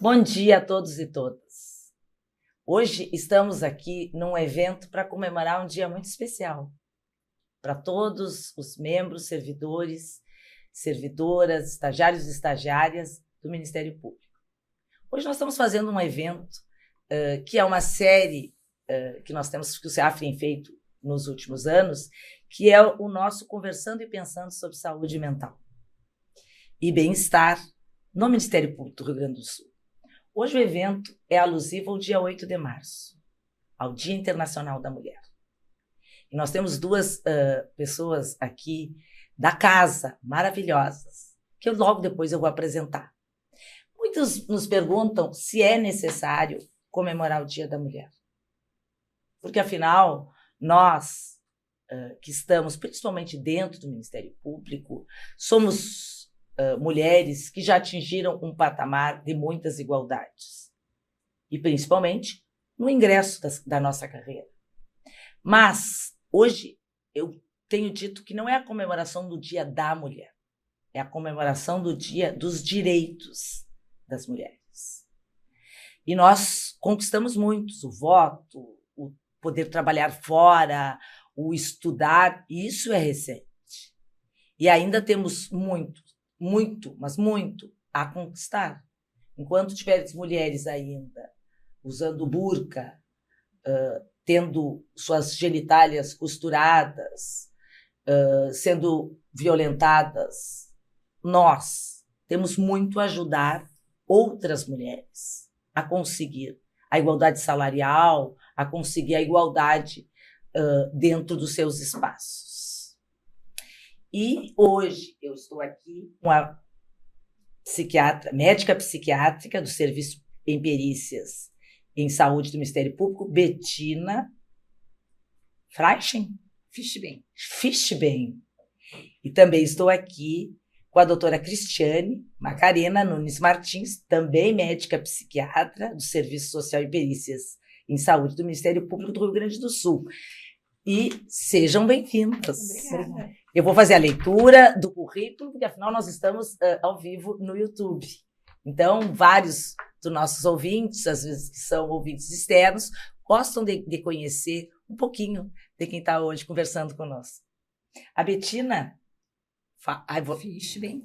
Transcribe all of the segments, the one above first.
Bom dia a todos e todas. Hoje estamos aqui num evento para comemorar um dia muito especial para todos os membros, servidores, servidoras, estagiários e estagiárias do Ministério Público. Hoje nós estamos fazendo um evento que é uma série que nós temos, que o CEAF tem feito nos últimos anos, que é o nosso Conversando e Pensando sobre Saúde Mental e Bem-Estar no Ministério Público do Rio Grande do Sul. Hoje o evento é alusivo ao dia 8 de março, ao Dia Internacional da Mulher. E nós temos duas pessoas aqui da casa, maravilhosas, que logo depois eu vou apresentar. Muitos nos perguntam se é necessário comemorar o Dia da Mulher. Porque, afinal, nós que estamos principalmente dentro do Ministério Público, somos mulheres que já atingiram um patamar de muitas igualdades. E, principalmente, no ingresso da nossa carreira. Mas, hoje, eu tenho dito que não é a comemoração do Dia da Mulher, é a comemoração do Dia dos Direitos das Mulheres. E nós conquistamos muitos, o voto, o poder trabalhar fora, o estudar, e isso é recente. E ainda temos mas muito a conquistar. Enquanto tiveres mulheres ainda usando burca, tendo suas genitálias costuradas, sendo violentadas, nós temos muito a ajudar outras mulheres a conseguir a igualdade salarial, a conseguir a igualdade dentro dos seus espaços. E hoje eu estou aqui com a médica psiquiátrica do Serviço em Perícias em Saúde do Ministério Público, Bettina Fischbein. E também estou aqui com a doutora Cristiane Macarena Nunes Martins, também médica psiquiatra do Serviço Social e Perícias em Saúde do Ministério Público do Rio Grande do Sul. E sejam bem-vindas. Obrigada. Eu vou fazer a leitura do currículo, porque afinal nós estamos ao vivo no YouTube. Então, vários dos nossos ouvintes, às vezes que são ouvintes externos, gostam de conhecer um pouquinho de quem está hoje conversando conosco. A Bettina Fischbein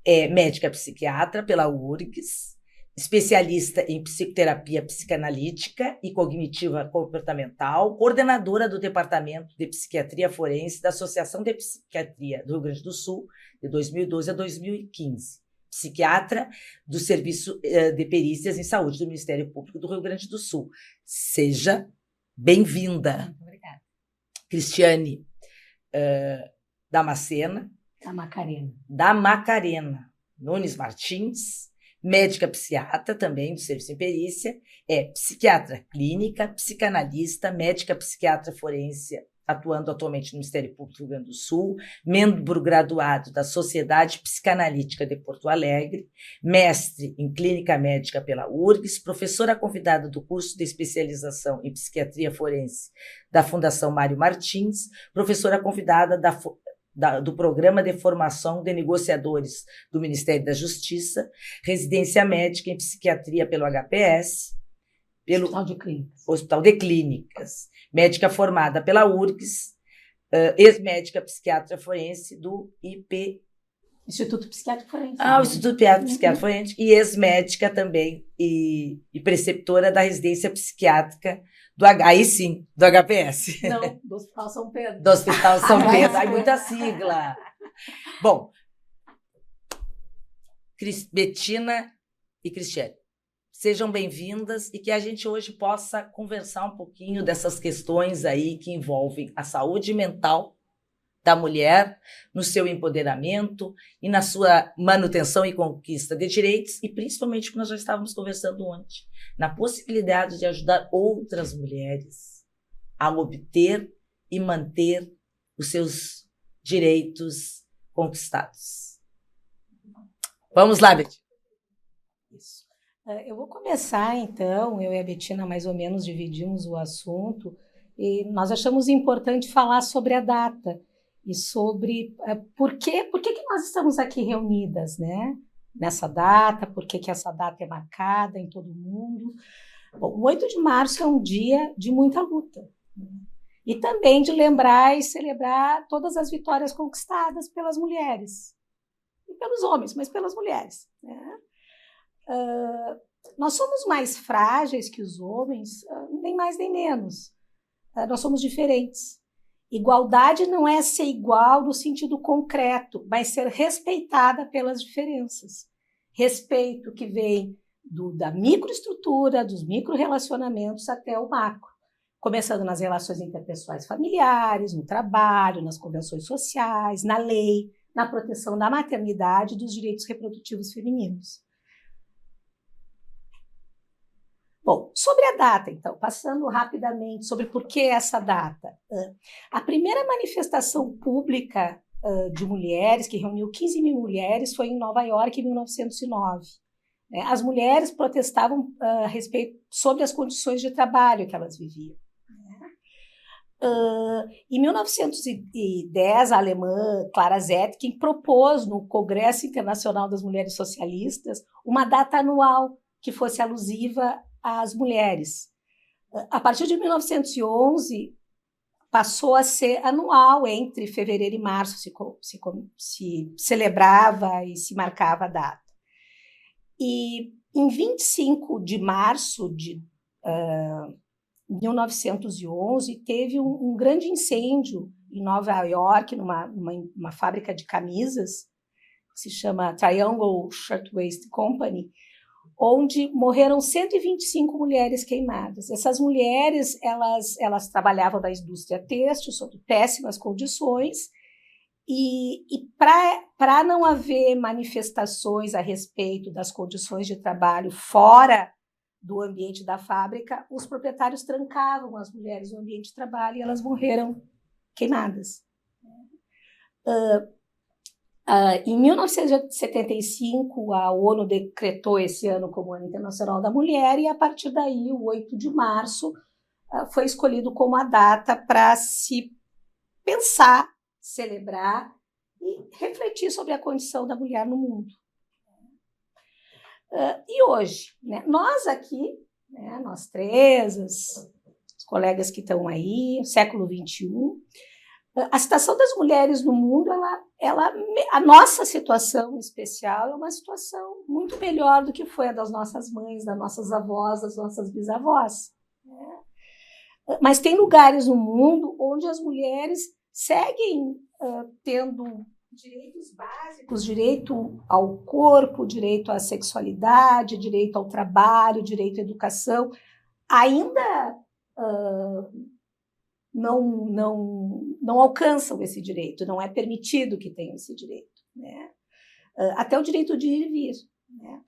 é médica psiquiatra pela URGS, especialista em psicoterapia psicanalítica e cognitiva comportamental, coordenadora do Departamento de Psiquiatria Forense da Associação de Psiquiatria do Rio Grande do Sul, de 2012 a 2015. Psiquiatra do Serviço de Perícias em Saúde do Ministério Público do Rio Grande do Sul. Seja bem-vinda. Muito obrigada. Cristiane Da Macarena Nunes Martins, médica psiquiatra também do Serviço em Perícia, é psiquiatra clínica, psicanalista, médica psiquiatra forense, atuando atualmente no Ministério Público do Rio Grande do Sul, membro graduado da Sociedade Psicanalítica de Porto Alegre, mestre em clínica médica pela URGS, professora convidada do curso de especialização em psiquiatria forense da Fundação Mário Martins, professora convidada do Programa de Formação de Negociadores do Ministério da Justiça, residência médica em psiquiatria pelo HPS, pelo Hospital de Clínicas, médica formada pela URGS, ex-médica psiquiatra forense do Instituto Psiquiátrico Forense. O Instituto Psiquiátrico Forense, e ex-médica também e preceptora da residência psiquiátrica do HPS. Não, do Hospital São Pedro. Do Hospital São Pedro. Ai, muita sigla. Bom, Bettina e Cristiane, sejam bem-vindas e que a gente hoje possa conversar um pouquinho dessas questões aí que envolvem a saúde mental da mulher, no seu empoderamento e na sua manutenção e conquista de direitos, e principalmente, como nós já estávamos conversando ontem, na possibilidade de ajudar outras mulheres a obter e manter os seus direitos conquistados. Vamos lá, Bettina. Isso. Eu vou começar, então, eu e a Bettina mais ou menos dividimos o assunto, e nós achamos importante falar sobre a data, e sobre por que nós estamos aqui reunidas, né? nessa data, por que essa data é marcada em todo mundo. Bom, o 8 de março é um dia de muita luta, né? E também de lembrar e celebrar todas as vitórias conquistadas pelas mulheres, e pelos homens, mas pelas mulheres, né? Nós somos mais frágeis que os homens, nem mais nem menos. Nós somos diferentes. Igualdade não é ser igual no sentido concreto, mas ser respeitada pelas diferenças. Respeito que vem da microestrutura, dos microrelacionamentos até o macro, começando nas relações interpessoais familiares, no trabalho, nas convenções sociais, na lei, na proteção da maternidade e dos direitos reprodutivos femininos. Bom, sobre a data, então, passando rapidamente sobre por que essa data. A primeira manifestação pública de mulheres, que reuniu 15 mil mulheres, foi em Nova York, em 1909. As mulheres protestavam a respeito sobre as condições de trabalho que elas viviam. Em 1910, a alemã Clara Zetkin propôs no Congresso Internacional das Mulheres Socialistas uma data anual que fosse alusiva às mulheres. A partir de 1911, passou a ser anual, entre fevereiro e março se celebrava e se marcava a data. E em 25 de março de 1911, teve um grande incêndio em Nova York, numa fábrica de camisas, que se chama Triangle Shirtwaist Company, onde morreram 125 mulheres queimadas. Essas mulheres, elas trabalhavam na indústria têxtil, sob péssimas condições, e para não haver manifestações a respeito das condições de trabalho fora do ambiente da fábrica, os proprietários trancavam as mulheres no ambiente de trabalho e elas morreram queimadas. Em 1975, a ONU decretou esse ano como Ano Internacional da Mulher, e a partir daí, o 8 de março, foi escolhido como a data para se pensar, celebrar e refletir sobre a condição da mulher no mundo. E hoje, né, nós aqui, né, nós três, os colegas que estão aí, século XXI, a situação das mulheres no mundo, a nossa situação especial é uma situação muito melhor do que foi a das nossas mães, das nossas avós, das nossas bisavós, né? Mas tem lugares no mundo onde as mulheres seguem tendo direitos básicos, direito ao corpo, direito à sexualidade, direito ao trabalho, direito à educação, ainda não alcançam esse direito, não é permitido que tenham esse direito, né? Até o direito de ir e vir, né?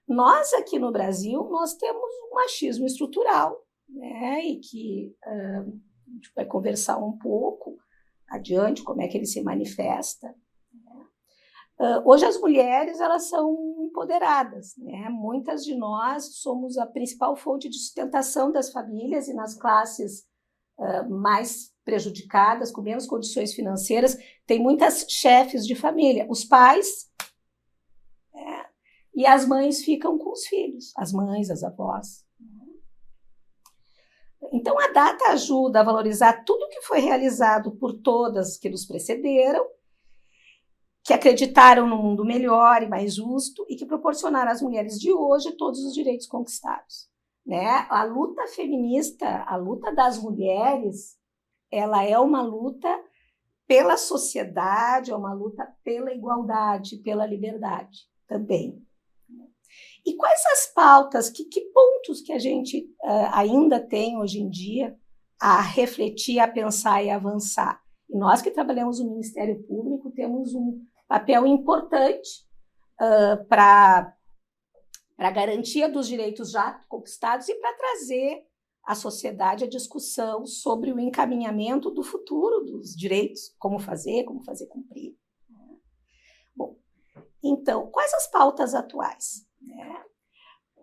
Nós aqui no Brasil, nós temos um machismo estrutural, né? E que a gente vai conversar um pouco adiante como é que ele se manifesta, né? Hoje as mulheres, elas são empoderadas, né? Muitas de nós somos a principal fonte de sustentação das famílias, e nas classes mais prejudicadas, com menos condições financeiras, tem muitas chefes de família, os pais, né? E as mães ficam com os filhos, as mães, as avós. Então, a data ajuda a valorizar tudo que foi realizado por todas que nos precederam, que acreditaram no mundo melhor e mais justo e que proporcionaram às mulheres de hoje todos os direitos conquistados, né? A luta feminista, a luta das mulheres, ela é uma luta pela sociedade, é uma luta pela igualdade, pela liberdade também. E quais as pautas, que pontos que a gente ainda tem hoje em dia a refletir, a pensar e avançar? E nós que trabalhamos no Ministério Público temos um papel importante para a garantia dos direitos já conquistados e para trazer à sociedade a discussão sobre o encaminhamento do futuro dos direitos, como fazer cumprir. Bom, então, quais as pautas atuais?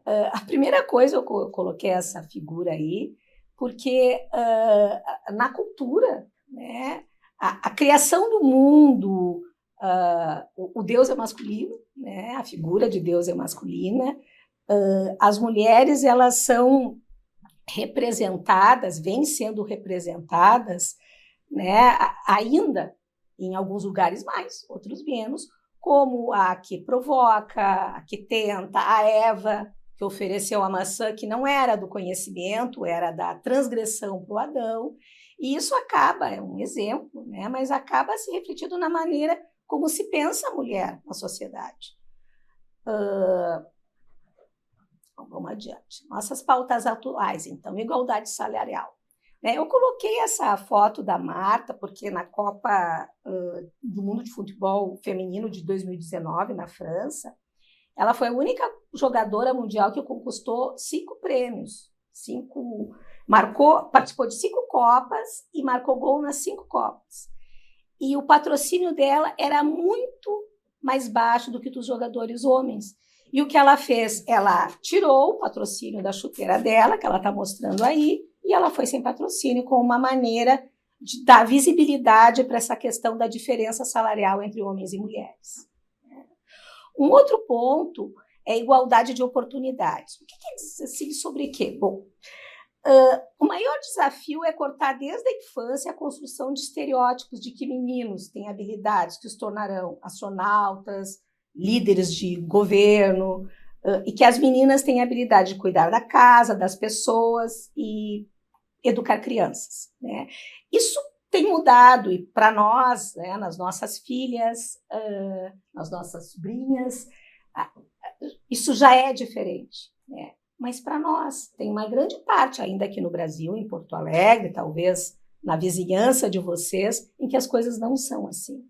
A primeira coisa, eu coloquei essa figura aí, porque na cultura, né, a criação do mundo, o Deus é masculino, né? A figura de Deus é masculina. As mulheres, elas são representadas, vêm sendo representadas, né, ainda em alguns lugares mais, outros menos, como a que provoca, a que tenta, a Eva, que ofereceu a maçã que não era do conhecimento, era da transgressão para o Adão, e isso acaba, é um exemplo, né, mas acaba se refletindo na maneira como se pensa a mulher na sociedade. Vamos adiante. Nossas pautas atuais, então, igualdade salarial. Eu coloquei essa foto da Marta, porque na Copa do Mundo de Futebol Feminino de 2019, na França, ela foi a única jogadora mundial que conquistou 5 prêmios. Participou de 5 Copas e marcou gol nas 5 Copas. E o patrocínio dela era muito mais baixo do que dos jogadores homens. E o que ela fez? Ela tirou o patrocínio da chuteira dela, que ela está mostrando aí, e ela foi sem patrocínio, com uma maneira de dar visibilidade para essa questão da diferença salarial entre homens e mulheres. Um outro ponto é a igualdade de oportunidades. O que diz assim sobre quê? Bom, o maior desafio é cortar desde a infância a construção de estereótipos de que meninos têm habilidades que os tornarão astronautas, líderes de governo, e que as meninas têm a habilidade de cuidar da casa, das pessoas e educar crianças, né? Isso tem mudado, e para nós, né, nas nossas filhas, nas nossas sobrinhas, isso já é diferente, né? Mas para nós, tem uma grande parte ainda aqui no Brasil, em Porto Alegre, talvez na vizinhança de vocês, em que as coisas não são assim.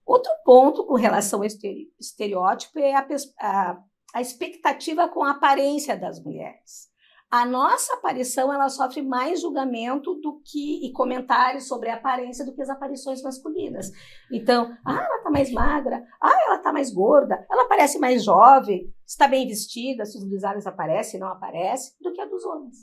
Outro ponto com relação ao estereótipo é a expectativa com a aparência das mulheres. A nossa aparição, ela sofre mais julgamento e comentários sobre a aparência do que as aparições masculinas. Então, ela está mais magra, ela está mais gorda, ela parece mais jovem, está bem vestida, se os grisalhos aparecem, não aparecem, do que a dos homens.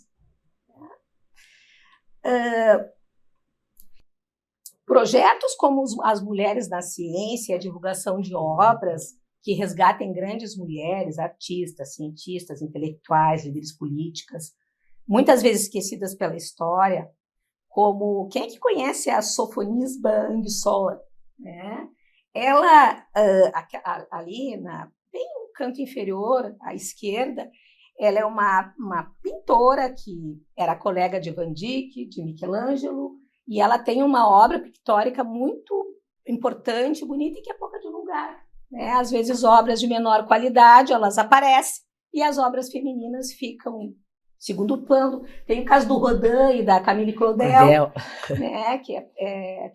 Projetos como as mulheres na ciência, a divulgação de obras que resgatem grandes mulheres, artistas, cientistas, intelectuais, líderes políticas, muitas vezes esquecidas pela história, como quem é que conhece a Sofonisba Anguissola, né? Ela, ali, bem no canto inferior, à esquerda, ela é uma pintora que era colega de Van Dyck, de Michelangelo, e ela tem uma obra pictórica muito importante, bonita e que é pouco divulgada. Às vezes, obras de menor qualidade, elas aparecem, e as obras femininas ficam em segundo plano. Tem o caso do Rodin e da Camille Claudel, né,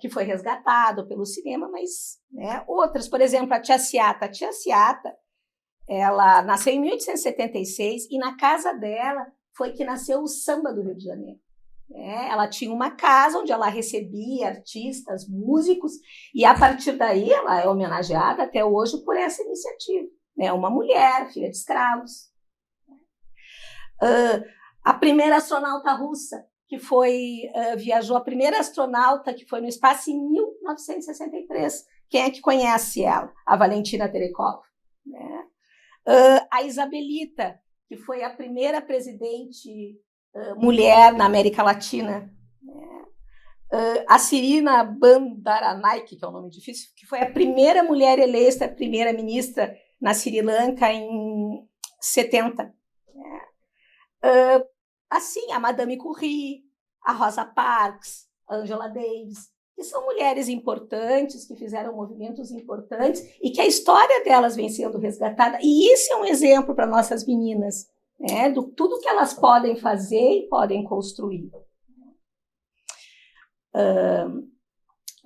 que foi resgatado pelo cinema, mas outras, por exemplo, a Tia Ciata. A Tia Ciata, ela nasceu em 1876, e na casa dela foi que nasceu o samba do Rio de Janeiro. Ela tinha uma casa onde ela recebia artistas, músicos, e a partir daí ela é homenageada até hoje por essa iniciativa. Uma mulher, filha de escravos. A primeira astronauta russa, que viajou, a primeira astronauta que foi no espaço em 1963. Quem é que conhece ela? A Valentina Tereshkova. A Isabelita, que foi a primeira presidente mulher na América Latina, a Sirina Bandaranaike, que é um nome difícil, que foi a primeira mulher eleita primeira-ministra na Sri Lanka em 70. Assim, a Madame Curie, a Rosa Parks, a Angela Davis, que são mulheres importantes, que fizeram movimentos importantes e que a história delas vem sendo resgatada. E isso é um exemplo para nossas meninas, do tudo que elas podem fazer e podem construir.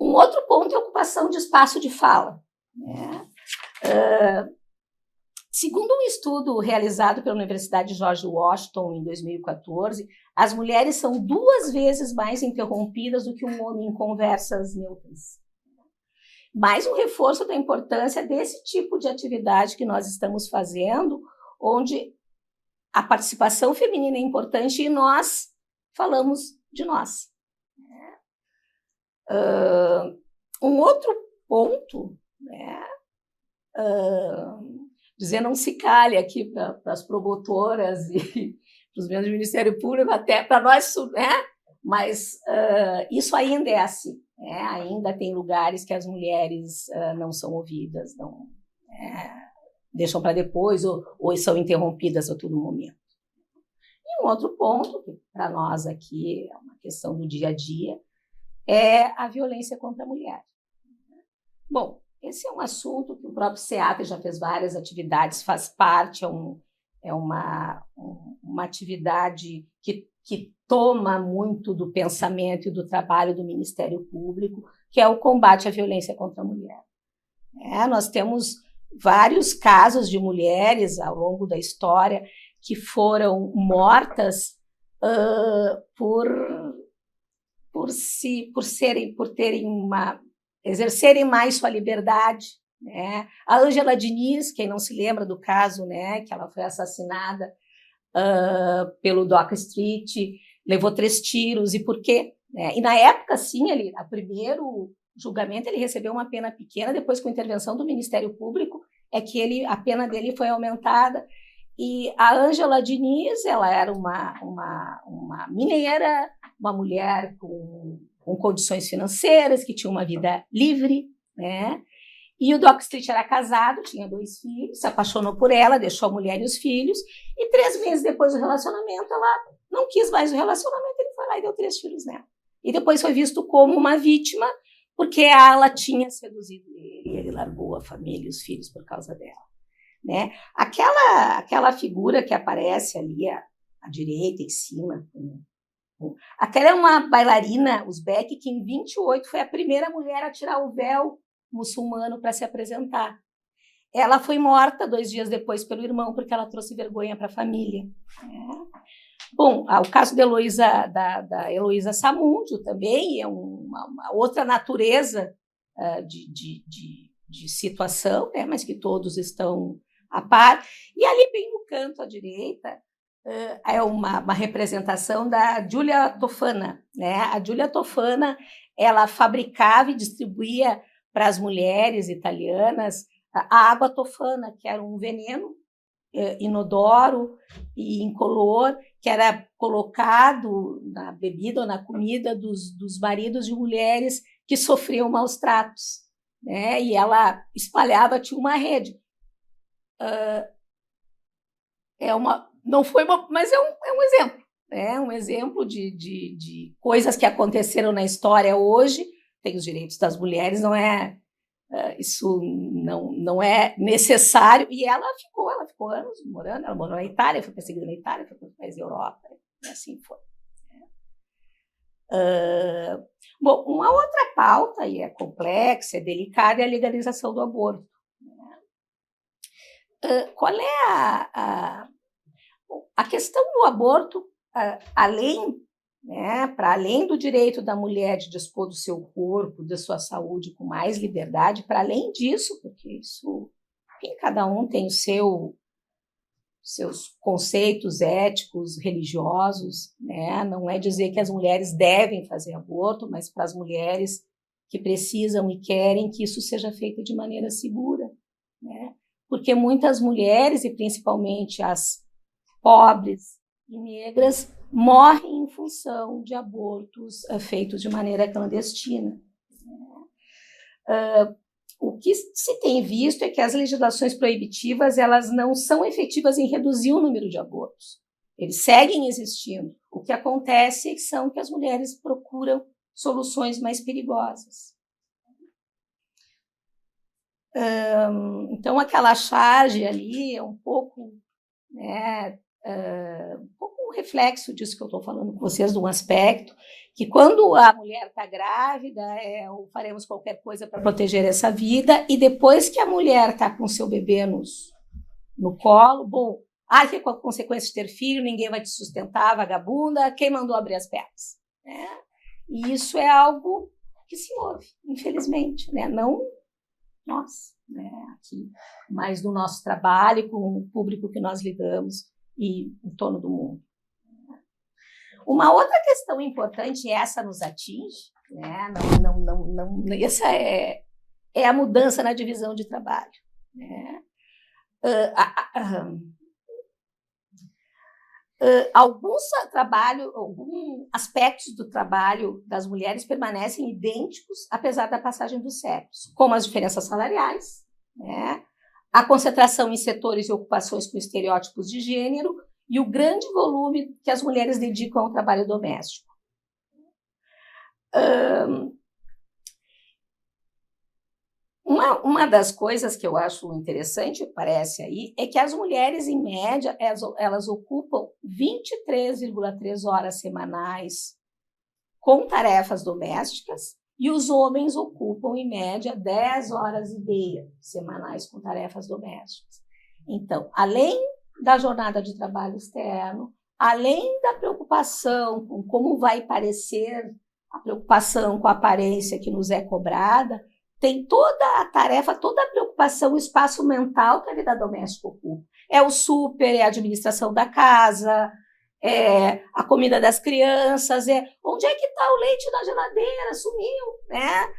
Um outro ponto é a ocupação de espaço de fala. Segundo um estudo realizado pela Universidade George Washington em 2014, as mulheres são 2 vezes mais interrompidas do que um homem em conversas neutras. Mais um reforço da importância desse tipo de atividade que nós estamos fazendo, onde a participação feminina é importante e nós falamos de nós. Um outro ponto, né, dizer não se calhe aqui para as promotoras e para os membros do Ministério Público, até para nós, né, mas isso ainda é assim, né, ainda tem lugares que as mulheres não são ouvidas, não deixam para depois ou são interrompidas a todo momento. E um outro ponto, que para nós aqui é uma questão do dia a dia, é a violência contra a mulher. Bom, esse é um assunto que o próprio SEAP já fez várias atividades, faz parte, é uma atividade que toma muito do pensamento e do trabalho do Ministério Público, que é o combate à violência contra a mulher. Nós temos vários casos de mulheres ao longo da história que foram mortas exercerem mais sua liberdade, né? A Ângela Diniz, quem não se lembra do caso, né, que ela foi assassinada pelo Dock Street, levou 3 tiros, e por quê? E na época, sim, o primeiro julgamento ele recebeu uma pena pequena, depois com a intervenção do Ministério Público, a pena dele foi aumentada. E a Ângela Diniz, ela era uma mineira, uma mulher com condições financeiras, que tinha uma vida livre, né? E o Dock Street era casado, tinha 2 filhos, se apaixonou por ela, deixou a mulher e os filhos, e 3 meses depois do relacionamento, ela não quis mais o relacionamento, ele foi lá e deu 3 filhos nela. E depois foi visto como uma vítima, porque ela tinha seduzido ele, e ele largou a família e os filhos por causa dela. Né? Aquela figura que aparece ali à direita, em cima, aquela é uma bailarina uzbeque que em 28 foi a primeira mulher a tirar o véu muçulmano para se apresentar. Ela foi morta 2 dias depois pelo irmão porque ela trouxe vergonha para a família. Bom, o caso da Heloísa Samúdio também é uma outra natureza de situação, né? Mas que todos estão a par. E ali bem no canto à direita é uma representação da Giulia Tofana, né? A Giulia Tofana, ela fabricava e distribuía para as mulheres italianas a água tofana, que era um veneno inodoro e incolor, que era colocado na bebida ou na comida dos maridos de mulheres que sofriam maus tratos, né? E ela espalhava, tinha uma rede. Mas é um exemplo, né? Um exemplo de coisas que aconteceram na história hoje. Tem os direitos das mulheres, isso não é necessário. E ela ficou anos morando, ela morou na Itália, foi perseguida na Itália, foi para os países da Europa, e assim foi. Bom, uma outra pauta, e é complexa, é delicada, é a legalização do aborto. Qual é a questão do aborto, para além do direito da mulher de dispor do seu corpo, da sua saúde com mais liberdade, para além disso, porque isso, enfim, cada um tem seus conceitos éticos, religiosos, né? Não é dizer que as mulheres devem fazer aborto, mas para as mulheres que precisam e querem que isso seja feito de maneira segura, né? Porque muitas mulheres, e principalmente as pobres e negras, morrem em função de abortos feitos de maneira clandestina. O que se tem visto é que as legislações proibitivas elas não são efetivas em reduzir o número de abortos. Eles seguem existindo. O que acontece é que as mulheres procuram soluções mais perigosas. Então, aquela charge ali é um pouco, né, um pouco um reflexo disso que eu estou falando com vocês, de um aspecto que quando a mulher está grávida, faremos qualquer coisa para proteger essa vida, e depois que a mulher está com seu bebê no colo, bom, que com a consequência de ter filho, ninguém vai te sustentar, vagabunda, quem mandou abrir as pernas? Né? E isso é algo que se ouve, infelizmente, né? Não nós, né? Aqui, mas no nosso trabalho, com o público que nós lidamos e em torno do mundo. Uma outra questão importante, e essa nos atinge, né? Essa é a mudança na divisão de trabalho, né? Alguns aspectos do trabalho das mulheres permanecem idênticos, apesar da passagem dos séculos, como as diferenças salariais, né? A concentração em setores e ocupações com estereótipos de gênero e o grande volume que as mulheres dedicam ao trabalho doméstico. Uma das coisas que eu acho interessante, parece aí, é que as mulheres, em média, elas ocupam 23,3 horas semanais com tarefas domésticas e os homens ocupam, em média, 10 horas e meia semanais com tarefas domésticas. Então, além da jornada de trabalho externo, além da preocupação com como vai parecer, a preocupação com a aparência que nos é cobrada, tem toda a tarefa, toda a preocupação, o espaço mental que a vida doméstica ocupa. É o súper, é a administração da casa, é a comida das crianças, onde é que está o leite na geladeira, sumiu, né?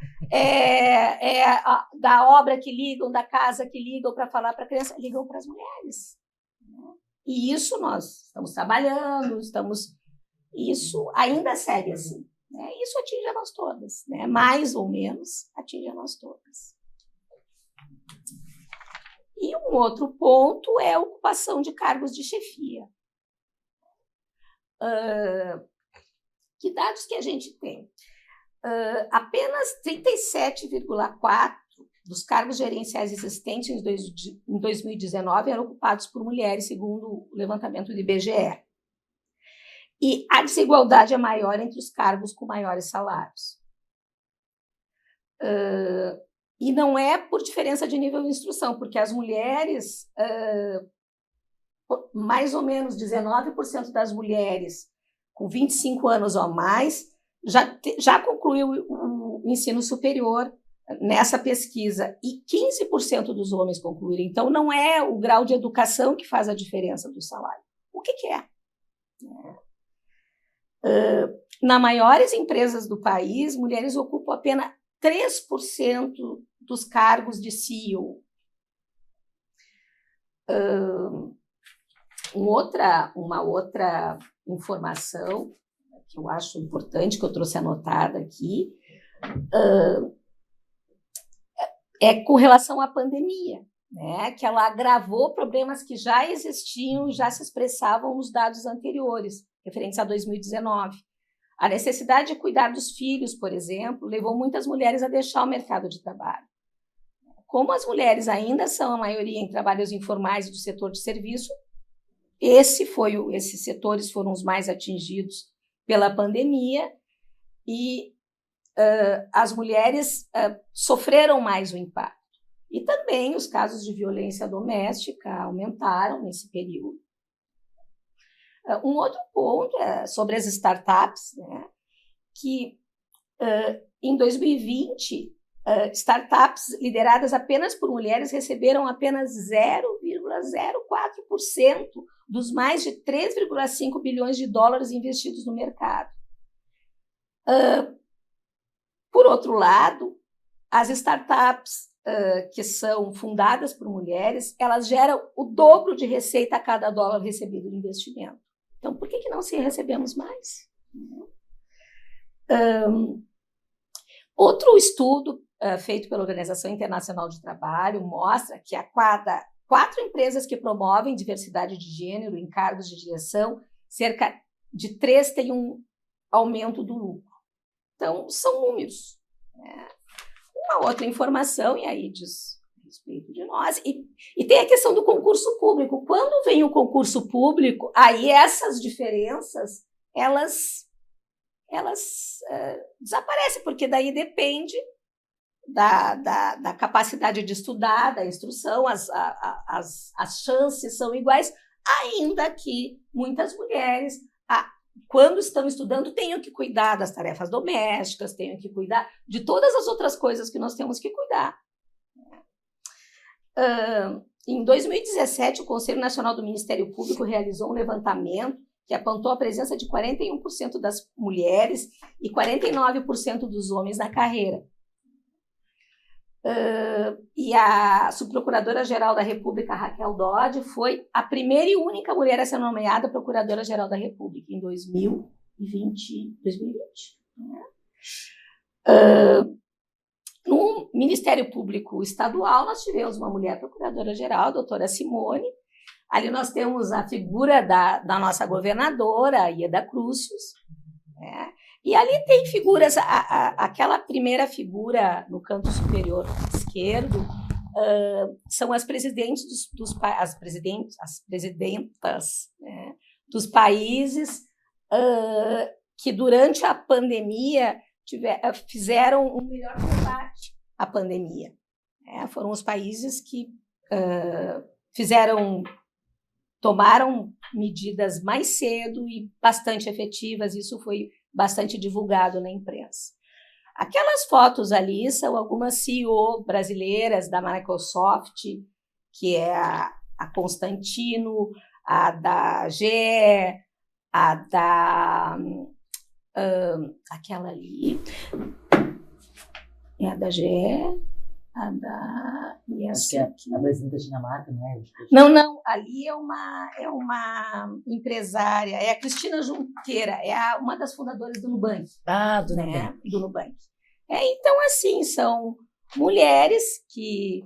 Da obra que ligam, da casa que ligam para falar para a criança, ligam para as mulheres. E isso nós estamos trabalhando, isso ainda segue assim. Isso atinge a nós todas, né? Mais ou menos atinge a nós todas. E um outro ponto é a ocupação de cargos de chefia. Que dados que a gente tem? Apenas 37,4% dos cargos gerenciais existentes em 2019 eram ocupados por mulheres, segundo o levantamento do IBGE. E a desigualdade é maior entre os cargos com maiores salários. E não é por diferença de nível de instrução, porque as mulheres, mais ou menos 19% das mulheres com 25 anos ou mais já concluiu o ensino superior nessa pesquisa, e 15% dos homens concluíram. Então, não é o grau de educação que faz a diferença do salário. O que é? Nas maiores empresas do país, mulheres ocupam apenas 3% dos cargos de CEO. Uma outra informação que eu acho importante, que eu trouxe anotada aqui, é com relação à pandemia, né? Que ela agravou problemas que já existiam e já se expressavam nos dados anteriores, referentes a 2019. A necessidade de cuidar dos filhos, por exemplo, levou muitas mulheres a deixar o mercado de trabalho. Como as mulheres ainda são a maioria em trabalhos informais do setor de serviço, esses setores foram os mais atingidos pela pandemia e as mulheres sofreram mais o impacto. E também os casos de violência doméstica aumentaram nesse período. Um outro ponto é sobre as startups, né? Que em 2020, startups lideradas apenas por mulheres receberam apenas 0,04% dos mais de 3,5 bilhões de dólares investidos no mercado. Por outro lado, as startups que são fundadas por mulheres, elas geram o dobro de receita a cada dólar recebido no investimento. Então, por que não se recebemos mais? Outro estudo feito pela Organização Internacional de Trabalho mostra que a cada 4 empresas que promovem diversidade de gênero em cargos de direção, cerca de 3 têm um aumento do lucro. Então, são números, né? Uma outra informação, e aí diz respeito de nós, e tem a questão do concurso público. Quando vem o concurso público, aí essas diferenças, elas desaparecem, porque daí depende da capacidade de estudar, da instrução, as chances são iguais, ainda que muitas mulheres, quando estão estudando, tenham que cuidar das tarefas domésticas, tenham que cuidar de todas as outras coisas que nós temos que cuidar. Em 2017, o Conselho Nacional do Ministério Público realizou um levantamento que apontou a presença de 41% das mulheres e 49% dos homens na carreira. E a subprocuradora-geral da República, Raquel Dodge, foi a primeira e única mulher a ser nomeada procuradora-geral da República em 2020. Né? No Ministério Público Estadual, nós tivemos uma mulher procuradora-geral, a doutora Simone. Ali nós temos a figura da nossa governadora, Ieda Crucius, né? E ali tem figuras, aquela primeira figura no canto superior esquerdo, são as presidentes as presidentas, né, dos países que durante a pandemia fizeram um melhor combate à pandemia. Né? Foram os países que tomaram medidas mais cedo e bastante efetivas. Isso foi bastante divulgado na imprensa. Aquelas fotos ali são algumas CEO brasileiras da Microsoft, que é a Constantino, a da GE, a da... aquela ali, é a da GE, a da... E acho que é a presidente da Dinamarca, não é? Não, ali é uma empresária, é a Cristina Junqueira, é uma das fundadoras do Nubank. Do Nubank. Né? Do Nubank. Então, assim, são mulheres que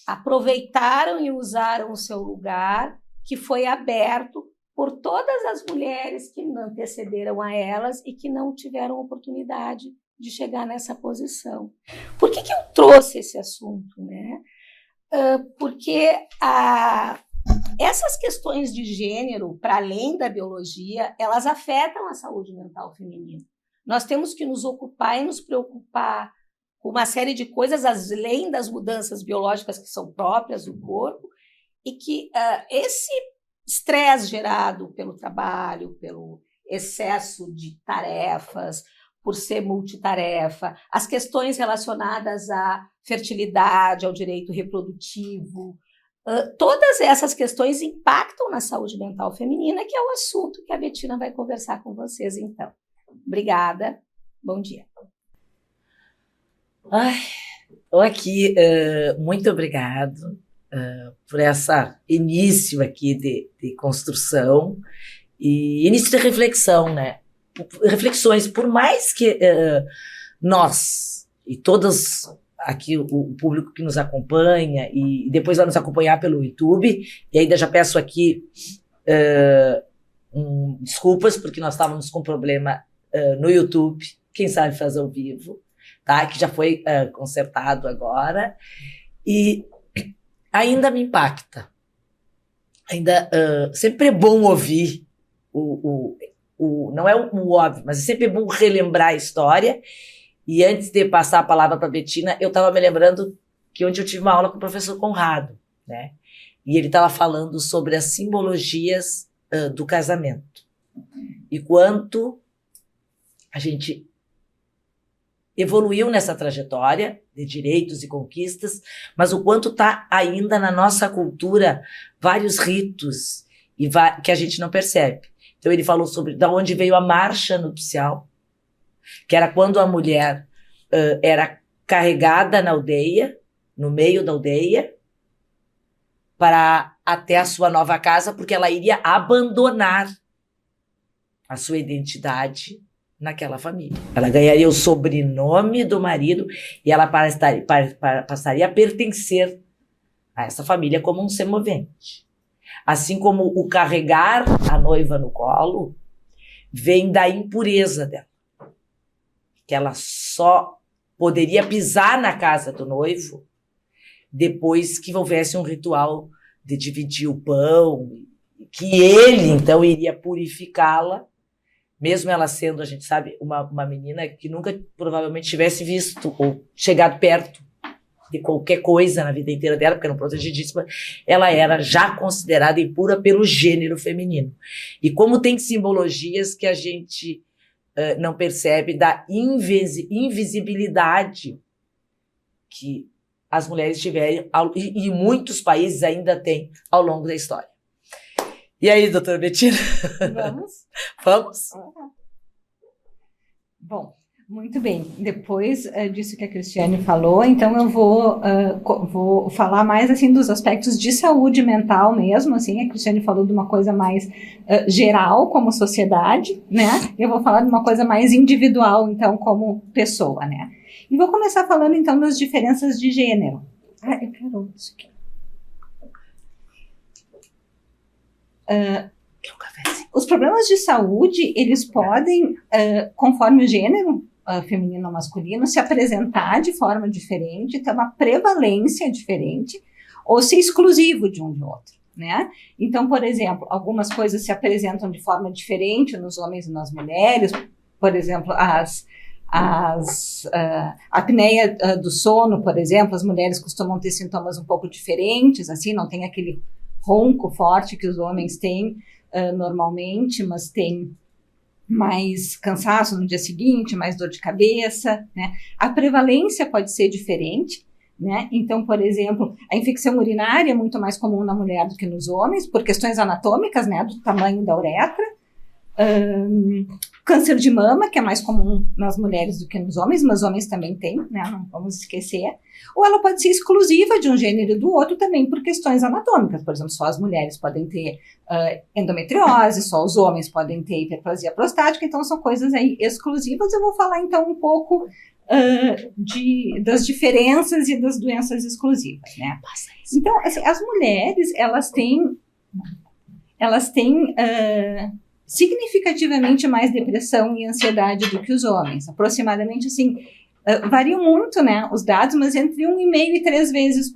aproveitaram e usaram o seu lugar, que foi aberto por todas as mulheres que antecederam a elas e que não tiveram oportunidade de chegar nessa posição. Por que eu trouxe esse assunto, né? Porque essas questões de gênero, para além da biologia, elas afetam a saúde mental feminina. Nós temos que nos ocupar e nos preocupar com uma série de coisas, além das mudanças biológicas que são próprias do corpo, e que esse estresse gerado pelo trabalho, pelo excesso de tarefas, por ser multitarefa, as questões relacionadas à fertilidade, ao direito reprodutivo, todas essas questões impactam na saúde mental feminina, que é o assunto que a Bettina vai conversar com vocês, então. Obrigada, bom dia. Estou aqui, muito obrigado por esse início aqui de construção e início de reflexão, né? Reflexões, por mais que nós e todas aqui o público que nos acompanha e depois vai nos acompanhar pelo YouTube, e ainda já peço aqui desculpas porque nós estávamos com problema no YouTube, quem sabe fazer ao vivo, tá? Que já foi consertado agora, e ainda me impacta, ainda sempre é bom ouvir não é o óbvio, mas é sempre bom relembrar a história. E antes de passar a palavra para a Bettina, eu estava me lembrando que ontem eu tive uma aula com o professor Conrado, né? E ele estava falando sobre as simbologias do casamento. E quanto a gente evoluiu nessa trajetória de direitos e conquistas, mas o quanto está ainda na nossa cultura vários ritos que a gente não percebe. Então ele falou sobre de onde veio a marcha nupcial, que era quando a mulher era carregada na aldeia, no meio da aldeia, para até a sua nova casa, porque ela iria abandonar a sua identidade naquela família. Ela ganharia o sobrenome do marido e ela passaria a pertencer a essa família como um semovente. Assim como o carregar a noiva no colo vem da impureza dela, que ela só poderia pisar na casa do noivo depois que houvesse um ritual de dividir o pão, que ele, então, iria purificá-la, mesmo ela sendo, a gente sabe, uma menina que nunca provavelmente tivesse visto ou chegado perto de qualquer coisa na vida inteira dela, porque era protegidíssima, ela era já considerada impura pelo gênero feminino. E como tem simbologias que a gente não percebe da invisibilidade que as mulheres tiveram, e muitos países ainda têm ao longo da história. E aí, doutora Bettina? Vamos? Vamos? Bom, muito bem. Depois disso que a Cristiane falou, então eu vou falar mais assim dos aspectos de saúde mental mesmo, assim, a Cristiane falou de uma coisa mais geral como sociedade, né? Eu vou falar de uma coisa mais individual, então, como pessoa, né? E vou começar falando então das diferenças de gênero. Eu quero isso aqui. Os problemas de saúde, eles podem, conforme o gênero, feminino ou masculino, se apresentar de forma diferente, ter uma prevalência diferente, ou ser exclusivo de um do outro, né? Então, por exemplo, algumas coisas se apresentam de forma diferente nos homens e nas mulheres, por exemplo, a apneia do sono, por exemplo, as mulheres costumam ter sintomas um pouco diferentes, assim, não tem aquele ronco forte que os homens têm normalmente, mas tem mais cansaço no dia seguinte, mais dor de cabeça, né? A prevalência pode ser diferente, né? Então, por exemplo, a infecção urinária é muito mais comum na mulher do que nos homens, por questões anatômicas, né? Do tamanho da uretra. Câncer de mama, que é mais comum nas mulheres do que nos homens, mas homens também têm, né? Não vamos esquecer. Ou ela pode ser exclusiva de um gênero e do outro também por questões anatômicas. Por exemplo, só as mulheres podem ter endometriose, só os homens podem ter hiperplasia prostática, então são coisas aí exclusivas. Eu vou falar então um pouco das diferenças e das doenças exclusivas, né? Então, assim, as mulheres, elas têm significativamente mais depressão e ansiedade do que os homens. Aproximadamente, assim, variam muito, né, os dados, mas entre 1,5 e 3 vezes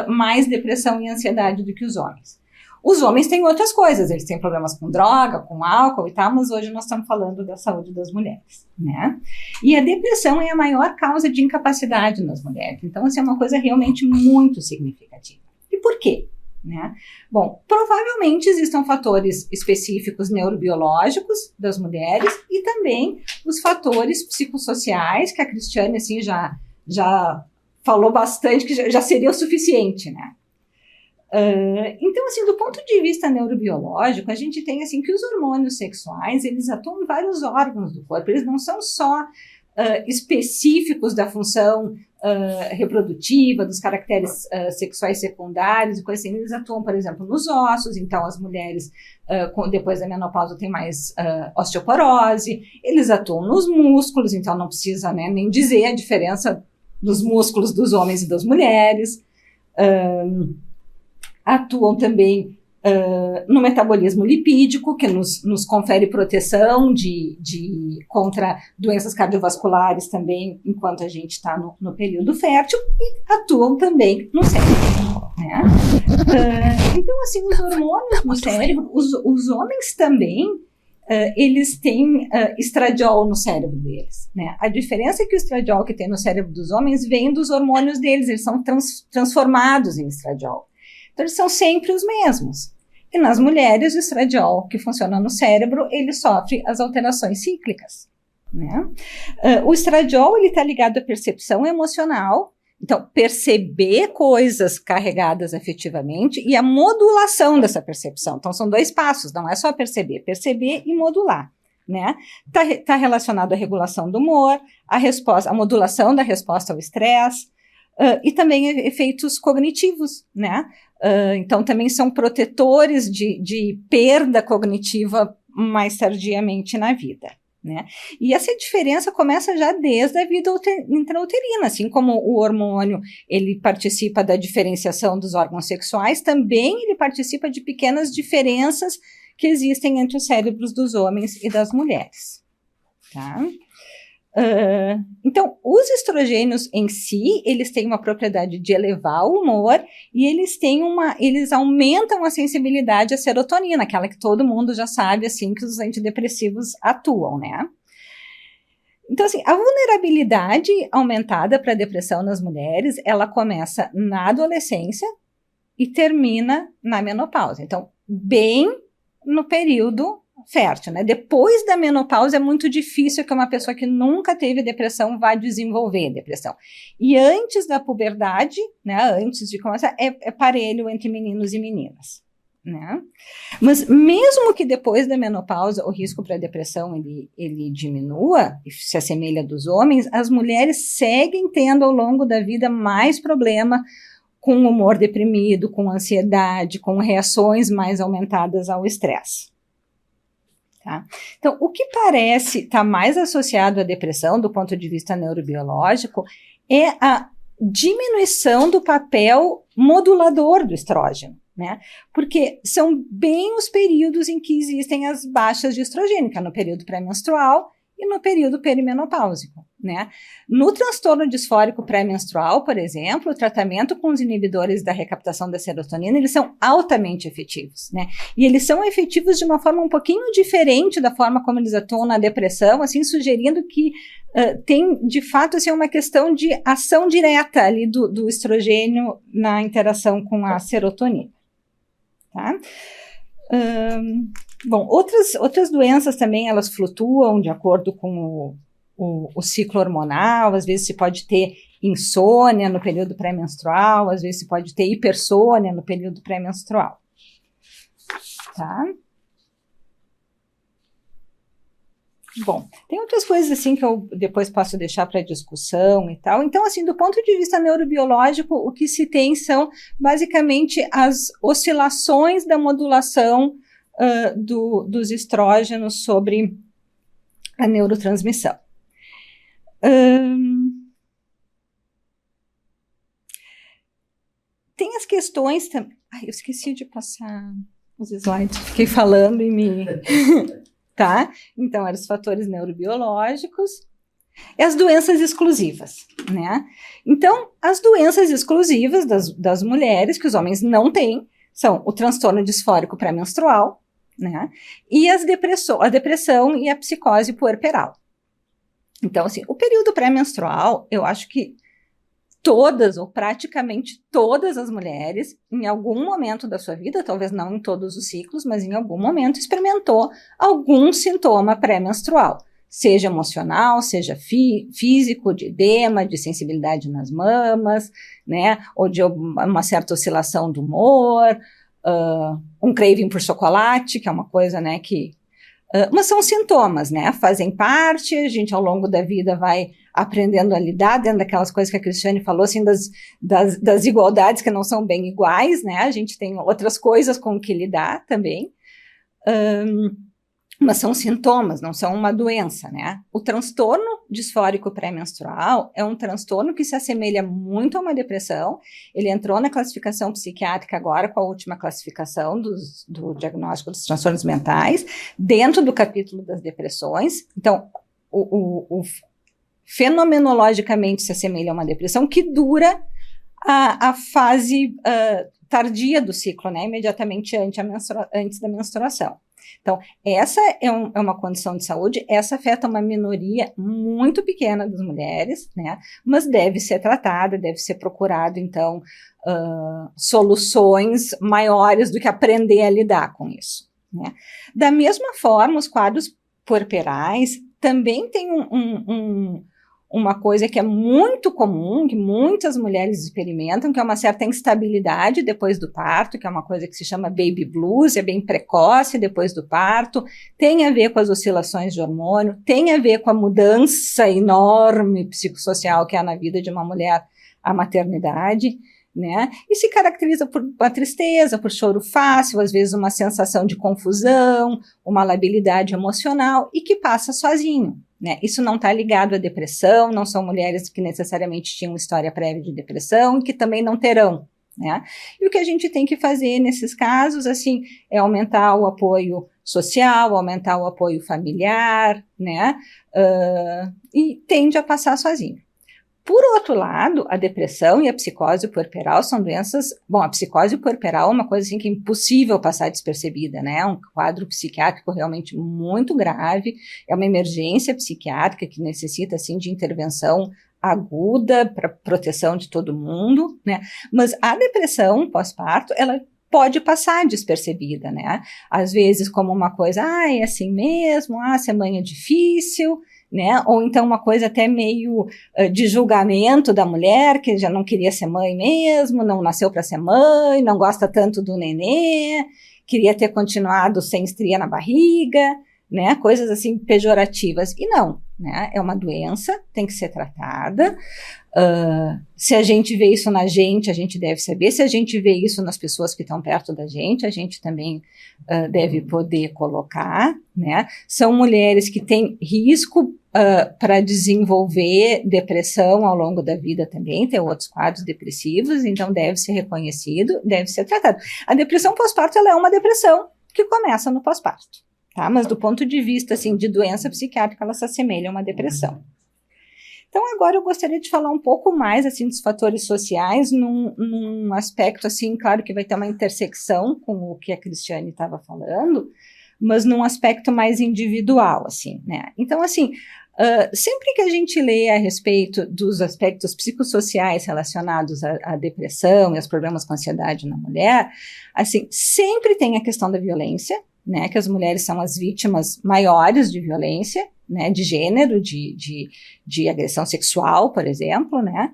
mais depressão e ansiedade do que os homens. Os homens têm outras coisas, eles têm problemas com droga, com álcool e tal, mas hoje nós estamos falando da saúde das mulheres, né? E a depressão é a maior causa de incapacidade nas mulheres. Então, assim, é uma coisa realmente muito significativa. E por quê? Né? Bom, provavelmente existam fatores específicos neurobiológicos das mulheres e também os fatores psicossociais, que a Cristiane assim, já falou bastante, que já seria o suficiente, né? Então, assim, do ponto de vista neurobiológico, a gente tem assim que os hormônios sexuais, eles atuam em vários órgãos do corpo, eles não são só específicos da função reprodutiva, dos caracteres sexuais secundários e coisas assim. Eles atuam, por exemplo, nos ossos, então as mulheres depois da menopausa têm mais osteoporose, eles atuam nos músculos, então não precisa, né, nem dizer a diferença dos músculos dos homens e das mulheres, atuam também no metabolismo lipídico, que nos confere proteção contra doenças cardiovasculares também, enquanto a gente está no período fértil, e atuam também no cérebro, né? Então, assim, os hormônios no cérebro, os homens também, eles têm estradiol no cérebro deles, né? A diferença é que o estradiol que tem no cérebro dos homens vem dos hormônios deles, eles são transformados em estradiol. Então, eles são sempre os mesmos. E nas mulheres, o estradiol que funciona no cérebro, ele sofre as alterações cíclicas, né? O estradiol, ele está ligado à percepção emocional, então, perceber coisas carregadas afetivamente e a modulação dessa percepção. Então, são 2 passos, não é só perceber e modular, né? Tá relacionado à regulação do humor, a modulação da resposta ao estresse, e também efeitos cognitivos, né? Então, também são protetores de perda cognitiva mais tardiamente na vida, né? E essa diferença começa já desde a vida intrauterina, assim como o hormônio, ele participa da diferenciação dos órgãos sexuais, também ele participa de pequenas diferenças que existem entre os cérebros dos homens e das mulheres, tá? Então, os estrogênios em si, eles têm uma propriedade de elevar o humor e eles aumentam a sensibilidade à serotonina, aquela que todo mundo já sabe, assim, que os antidepressivos atuam, né? Então, assim, a vulnerabilidade aumentada para a depressão nas mulheres, ela começa na adolescência e termina na menopausa. Então, bem no período fértil, né? Depois da menopausa é muito difícil que uma pessoa que nunca teve depressão vá desenvolver depressão. E antes da puberdade, né, antes de começar, é parelho entre meninos e meninas, né? Mas mesmo que depois da menopausa o risco para depressão ele diminua e se assemelha dos homens, as mulheres seguem tendo ao longo da vida mais problema com humor deprimido, com ansiedade, com reações mais aumentadas ao estresse. Tá? Então, o que parece estar mais associado à depressão do ponto de vista neurobiológico é a diminuição do papel modulador do estrógeno, né? Porque são bem os períodos em que existem as baixas de estrogênio, que é no período pré-menstrual e no período perimenopáusico, né? No transtorno disfórico pré-menstrual, por exemplo, o tratamento com os inibidores da recaptação da serotonina, eles são altamente efetivos, né? E eles são efetivos de uma forma um pouquinho diferente da forma como eles atuam na depressão, assim, sugerindo que tem, de fato, assim, uma questão de ação direta ali do estrogênio na interação com a serotonina, tá? Bom, outras doenças também, elas flutuam de acordo com o ciclo hormonal. Às vezes se pode ter insônia no período pré-menstrual, às vezes se pode ter hipersônia no período pré-menstrual, tá? Bom, tem outras coisas assim que eu depois posso deixar para discussão e tal. Então, assim, do ponto de vista neurobiológico, o que se tem são basicamente as oscilações da modulação dos estrógenos sobre a neurotransmissão. Tem as questões também. Ai, eu esqueci de passar os slides, fiquei falando e me. Tá? Então, eram os fatores neurobiológicos e as doenças exclusivas, né? Então, as doenças exclusivas das mulheres, que os homens não têm, são o transtorno disfórico pré-menstrual, né? E a depressão e a psicose puerperal. Então, assim, o período pré-menstrual, eu acho que todas, ou praticamente todas as mulheres, em algum momento da sua vida, talvez não em todos os ciclos, mas em algum momento, experimentou algum sintoma pré-menstrual, seja emocional, seja físico, de edema, de sensibilidade nas mamas, né, ou de uma certa oscilação do humor, um craving por chocolate, que é uma coisa, né, que... mas são sintomas, né, fazem parte, a gente ao longo da vida vai aprendendo a lidar dentro daquelas coisas que a Cristiane falou, assim, das igualdades que não são bem iguais, né, a gente tem outras coisas com que lidar também, mas são sintomas, não são uma doença, né. O transtorno disfórico pré-menstrual é um transtorno que se assemelha muito a uma depressão. Ele entrou na classificação psiquiátrica agora com a última classificação do diagnóstico dos transtornos mentais, dentro do capítulo das depressões. Então, fenomenologicamente se assemelha a uma depressão que dura a fase tardia do ciclo, né, imediatamente antes da menstruação. Então, essa é uma condição de saúde, essa afeta uma minoria muito pequena das mulheres, né, mas deve ser tratada, deve ser procurado, então, soluções maiores do que aprender a lidar com isso, né. Da mesma forma, os quadros puerperais também têm uma coisa que é muito comum, que muitas mulheres experimentam, que é uma certa instabilidade depois do parto, que é uma coisa que se chama baby blues, é bem precoce depois do parto, tem a ver com as oscilações de hormônio, tem a ver com a mudança enorme psicossocial que há na vida de uma mulher, a maternidade, né? E se caracteriza por uma tristeza, por choro fácil, às vezes uma sensação de confusão, uma labilidade emocional e que passa sozinho, né? Isso não está ligado à depressão, não são mulheres que necessariamente tinham história prévia de depressão e que também não terão, né? E o que a gente tem que fazer nesses casos, assim, é aumentar o apoio social, aumentar o apoio familiar, né? E tende a passar sozinho. Por outro lado, a depressão e a psicose puerperal são doenças... Bom, a psicose puerperal é uma coisa assim que é impossível passar despercebida, né? É um quadro psiquiátrico realmente muito grave, é uma emergência psiquiátrica que necessita, assim, de intervenção aguda para proteção de todo mundo, né? Mas a depressão pós-parto, ela pode passar despercebida, né? Às vezes como uma coisa, é assim mesmo, ser mãe é difícil, né? Ou então uma coisa até meio de julgamento da mulher, que já não queria ser mãe mesmo, não nasceu para ser mãe, não gosta tanto do nenê, queria ter continuado sem estria na barriga, né? Coisas assim pejorativas. E não, né? É uma doença, tem que ser tratada. Se a gente vê isso na gente, a gente deve saber. Se a gente vê isso nas pessoas que estão perto da gente, a gente também deve poder colocar, né? São mulheres que têm risco para desenvolver depressão ao longo da vida também, tem outros quadros depressivos, então deve ser reconhecido, deve ser tratado. A depressão pós-parto, ela é uma depressão que começa no pós-parto, tá? Mas do ponto de vista, assim, de doença psiquiátrica, ela se assemelha a uma depressão. Então, agora eu gostaria de falar um pouco mais, assim, dos fatores sociais, num aspecto, assim, claro que vai ter uma intersecção com o que a Cristiane estava falando, mas num aspecto mais individual, assim, né? Então, assim, sempre que a gente lê a respeito dos aspectos psicossociais relacionados à depressão e aos problemas com ansiedade na mulher, assim, sempre tem a questão da violência, né, que as mulheres são as vítimas maiores de violência, né, de gênero, de agressão sexual, por exemplo, né,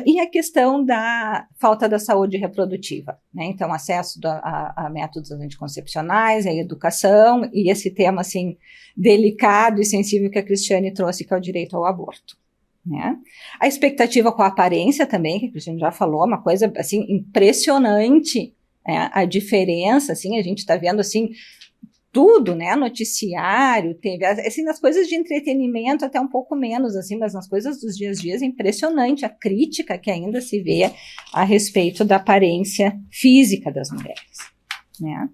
e a questão da falta da saúde reprodutiva, né, então acesso a métodos anticoncepcionais, a educação e esse tema, assim, delicado e sensível que a Cristiane trouxe, que é o direito ao aborto, né. A expectativa com a aparência também, que a Cristiane já falou, uma coisa, assim, impressionante, a diferença, assim, a gente está vendo, assim, tudo, né, noticiário, teve, assim, nas coisas de entretenimento até um pouco menos, assim, mas nas coisas dos dias a dias é impressionante a crítica que ainda se vê a respeito da aparência física das mulheres, né.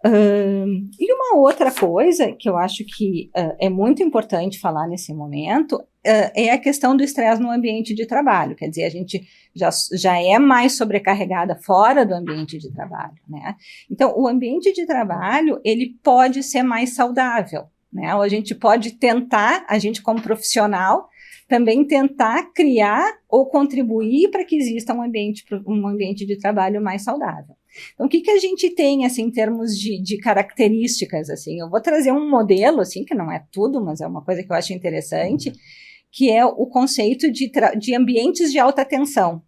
E uma outra coisa que eu acho que é muito importante falar nesse momento é a questão do estresse no ambiente de trabalho, quer dizer, a gente já é mais sobrecarregada fora do ambiente de trabalho, né? Então, o ambiente de trabalho, ele pode ser mais saudável, né? Ou a gente pode tentar, a gente como profissional, também tentar criar ou contribuir para que exista um ambiente de trabalho mais saudável. Então, o que a gente tem, assim, em termos de características, assim? Eu vou trazer um modelo, assim, que não é tudo, mas é uma coisa que eu acho interessante, que é o conceito de ambientes de alta tensão.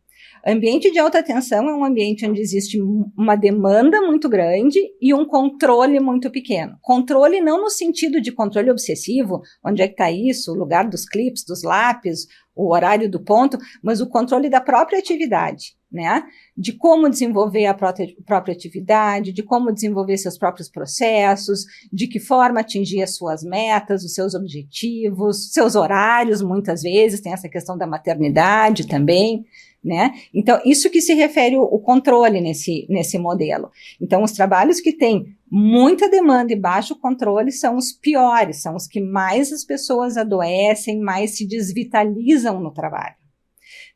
Ambiente de alta tensão é um ambiente onde existe uma demanda muito grande e um controle muito pequeno. Controle não no sentido de controle obsessivo, onde é que está isso, o lugar dos clipes, dos lápis, o horário do ponto, mas o controle da própria atividade, né? De como desenvolver a própria atividade, de como desenvolver seus próprios processos, de que forma atingir as suas metas, os seus objetivos, seus horários, muitas vezes, tem essa questão da maternidade também, né? Então, isso que se refere o controle nesse modelo. Então, os trabalhos que têm muita demanda e baixo controle são os piores, são os que mais as pessoas adoecem, mais se desvitalizam no trabalho,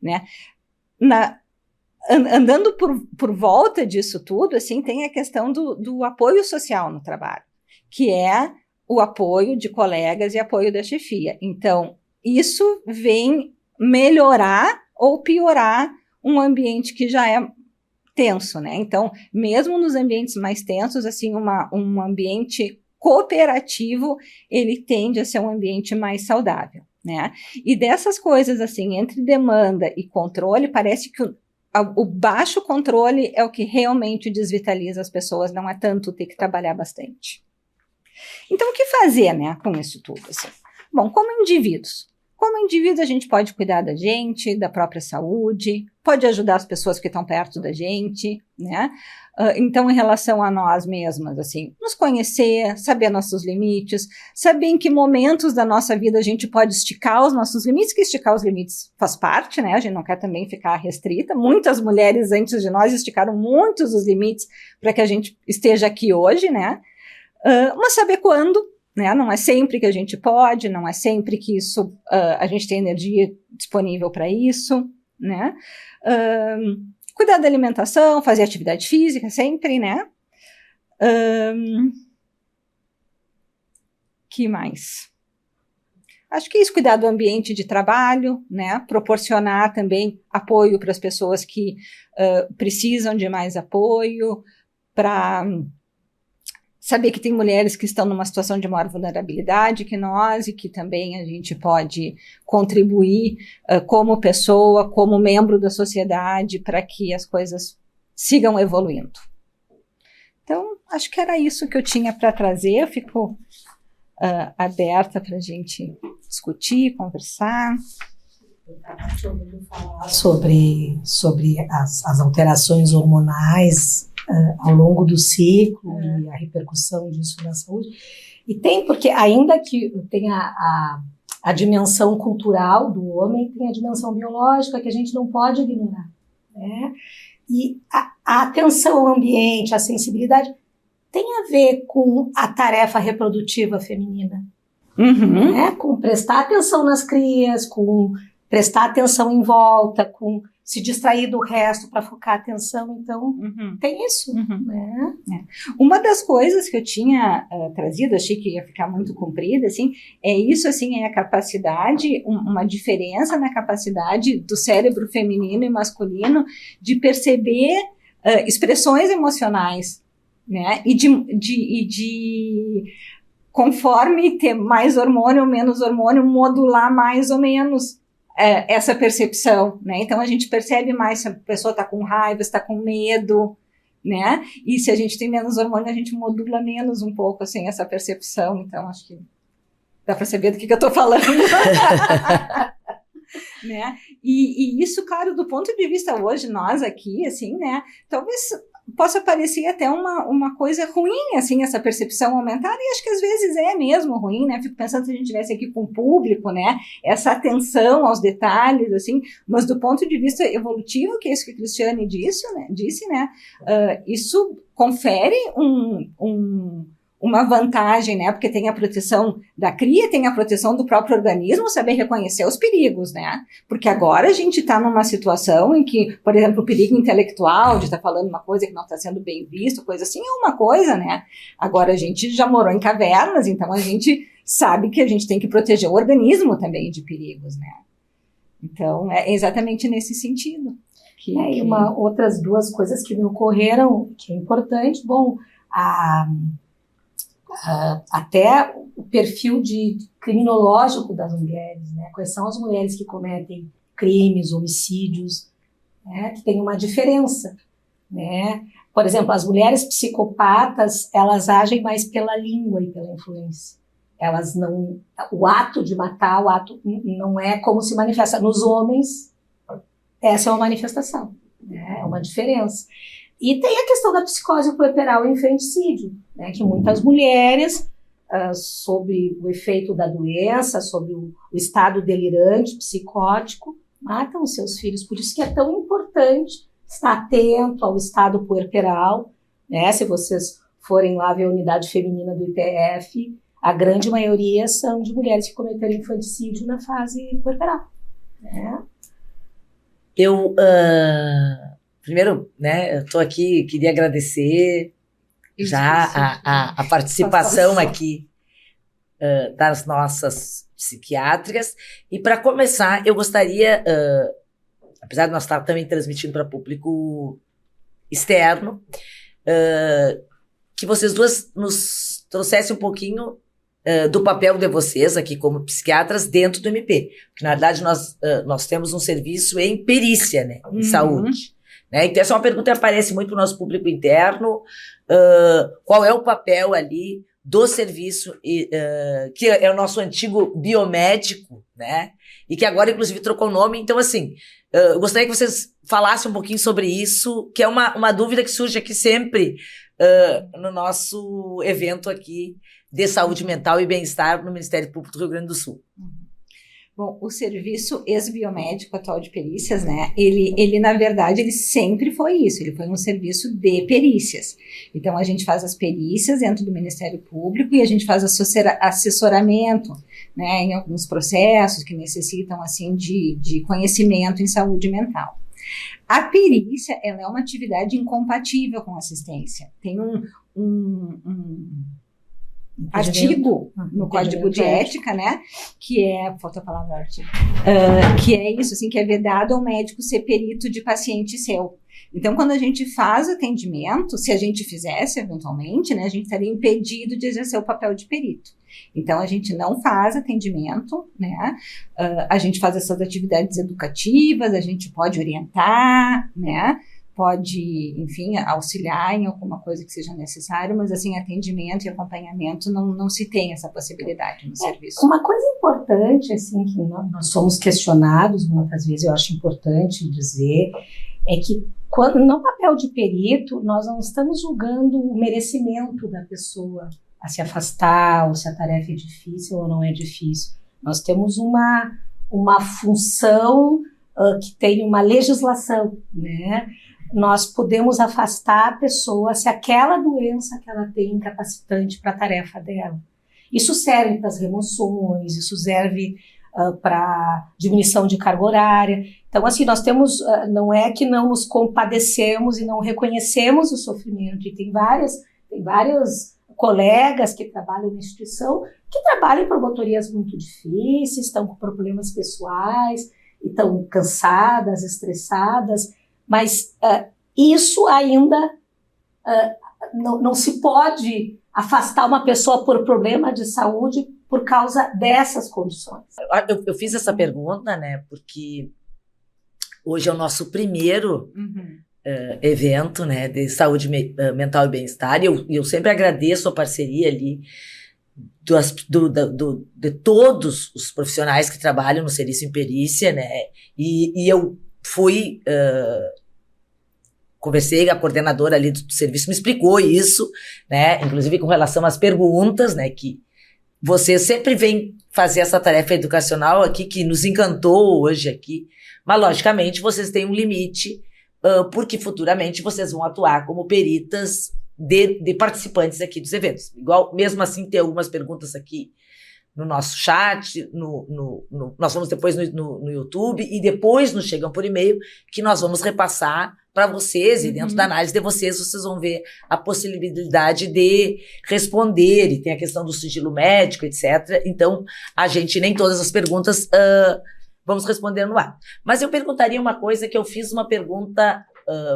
né? Andando por volta disso tudo, assim, tem a questão do apoio social no trabalho, que é o apoio de colegas e apoio da chefia. Então, isso vem melhorar ou piorar um ambiente que já é tenso, né? Então, mesmo nos ambientes mais tensos, assim, um ambiente cooperativo, ele tende a ser um ambiente mais saudável, né? E dessas coisas, assim, entre demanda e controle, parece que o baixo controle é o que realmente desvitaliza as pessoas, não é tanto ter que trabalhar bastante. Então, o que fazer, né, com isso tudo, assim? Bom, como indivíduos, a gente pode cuidar da gente, da própria saúde, pode ajudar as pessoas que estão perto da gente, né? Então, em relação a nós mesmas, assim, nos conhecer, saber nossos limites, saber em que momentos da nossa vida a gente pode esticar os nossos limites, que esticar os limites faz parte, né? A gente não quer também ficar restrita. Muitas mulheres antes de nós esticaram muitos os limites para que a gente esteja aqui hoje, né? Mas saber quando, né? Não é sempre que a gente pode, não é sempre que isso a gente tem energia disponível para isso, né? Cuidar da alimentação, fazer atividade física sempre, né? Que mais? Acho que é isso, cuidar do ambiente de trabalho, né? Proporcionar também apoio para as pessoas que precisam de mais apoio, para saber que tem mulheres que estão numa situação de maior vulnerabilidade que nós e que também a gente pode contribuir como pessoa, como membro da sociedade, para que as coisas sigam evoluindo. Então, acho que era isso que eu tinha para trazer. Eu fico aberta para a gente discutir, conversar. Falar sobre as alterações hormonais ao longo do ciclo e a repercussão disso na saúde. E tem, porque ainda que tenha a dimensão cultural do homem, tem a dimensão biológica que a gente não pode ignorar, né? E a atenção ao ambiente, a sensibilidade, tem a ver com a tarefa reprodutiva feminina, né? Com prestar atenção nas crias, com prestar atenção em volta, com se distrair do resto para focar a atenção. Então, tem isso. Né? Uma das coisas que eu tinha trazido, achei que ia ficar muito comprida, assim, é isso, assim, é a capacidade, uma diferença na capacidade do cérebro feminino e masculino de perceber expressões emocionais, né? E de conforme ter mais hormônio ou menos hormônio, modular mais ou menos essa percepção, né? Então a gente percebe mais se a pessoa está com raiva, está com medo, né? E se a gente tem menos hormônio, a gente modula menos um pouco, assim, essa percepção. Então acho que dá para saber do que eu estou falando. Né? E isso, claro, do ponto de vista hoje, nós aqui, assim, né? Talvez possa parecer até uma coisa ruim, assim, essa percepção aumentada, e acho que às vezes é mesmo ruim, né? Fico pensando se a gente estivesse aqui com o público, né? Essa atenção aos detalhes, assim, mas do ponto de vista evolutivo, que é isso que a Cristiane disse, né? Isso confere uma vantagem, né? Porque tem a proteção da cria, tem a proteção do próprio organismo, saber reconhecer os perigos, né? Porque agora a gente está numa situação em que, por exemplo, o perigo intelectual, de estar falando uma coisa que não está sendo bem visto, coisa assim, é uma coisa, né? Agora a gente já morou em cavernas, então a gente sabe que a gente tem que proteger o organismo também de perigos, né? Então, é exatamente nesse sentido. E outras duas coisas que me ocorreram, que é importante, bom, até o perfil criminológico das mulheres, né? Quais são as mulheres que cometem crimes, homicídios, né? Que tem uma diferença, né? Por exemplo, as mulheres psicopatas, elas agem mais pela língua e pela influência. Elas não, o ato de matar, o ato não é como se manifesta. Nos homens, essa é uma manifestação, né? É uma diferença. E tem a questão da psicose puerperal e infanticídio, né, que muitas mulheres, sob o efeito da doença, sob o estado delirante, psicótico, matam os seus filhos. Por isso que é tão importante estar atento ao estado puerperal, né? Se vocês forem lá ver a unidade feminina do IPF, a grande maioria são de mulheres que cometeram infanticídio na fase puerperal, né? Primeiro, né, eu estou aqui, queria agradecer já a participação aqui das nossas psiquiátricas. E para começar, eu gostaria, apesar de nós estar também transmitindo para público externo, que vocês duas nos trouxessem um pouquinho do papel de vocês aqui como psiquiatras dentro do MP. Porque, na verdade, nós temos um serviço em perícia, né, em saúde. Né? Então, essa é uma pergunta que aparece muito no nosso público interno. Qual é o papel ali do serviço, que é o nosso antigo biomédico, né? E que agora, inclusive, trocou o nome. Então, assim, eu gostaria que vocês falassem um pouquinho sobre isso, que é uma dúvida que surge aqui sempre no nosso evento aqui de saúde mental e bem-estar no Ministério Público do Rio Grande do Sul. Bom, o serviço ex-biomédico atual de perícias, né, ele na verdade, ele sempre foi isso, ele foi um serviço de perícias. Então, a gente faz as perícias dentro do Ministério Público e a gente faz assessoramento, né, em alguns processos que necessitam, assim, de conhecimento em saúde mental. A perícia, ela é uma atividade incompatível com assistência. Tem um artigo no Código de Ética, né? Que é, falta a palavra artigo, que é isso, assim, que é vedado ao médico ser perito de paciente seu. Então, quando a gente faz atendimento, se a gente fizesse eventualmente, né, a gente estaria impedido de exercer o papel de perito. Então, a gente não faz atendimento, né? A gente faz essas atividades educativas, a gente pode orientar, né? Pode, enfim, auxiliar em alguma coisa que seja necessário, mas, assim, atendimento e acompanhamento não se tem essa possibilidade no serviço. Uma coisa importante, assim, que nós somos questionados muitas vezes, eu acho importante dizer, é que no papel de perito, nós não estamos julgando o merecimento da pessoa a se afastar, ou se a tarefa é difícil ou não é difícil. Nós temos uma função que tem uma legislação, né? Nós podemos afastar a pessoa se aquela doença que ela tem incapacitante para a tarefa dela. Isso serve para as remoções, isso serve para diminuição de carga horária. Então, assim, nós temos, não é que não nos compadecemos e não reconhecemos o sofrimento, e tem vários colegas que trabalham na instituição que trabalham em promotorias muito difíceis, estão com problemas pessoais, estão cansadas, estressadas, mas isso ainda não se pode afastar uma pessoa por problema de saúde por causa dessas condições. Eu fiz essa pergunta, né, porque hoje é o nosso primeiro evento, né, de saúde mental e bem-estar, e eu sempre agradeço a parceria ali de todos os profissionais que trabalham no serviço em perícia, né, e eu fui... Conversei, a coordenadora ali do serviço me explicou isso, né, inclusive com relação às perguntas, né, que você sempre vem fazer essa tarefa educacional aqui, que nos encantou hoje aqui, mas logicamente vocês têm um limite, porque futuramente vocês vão atuar como peritas de participantes aqui dos eventos. Igual, mesmo assim, tem algumas perguntas aqui no nosso chat, nós vamos depois no YouTube, e depois nos chegam por e-mail, que nós vamos repassar para vocês, e dentro da análise de vocês vão ver a possibilidade de responder, e tem a questão do sigilo médico, etc. Então, a gente, nem todas as perguntas vamos responder no ar. Mas eu perguntaria uma coisa, que eu fiz uma pergunta,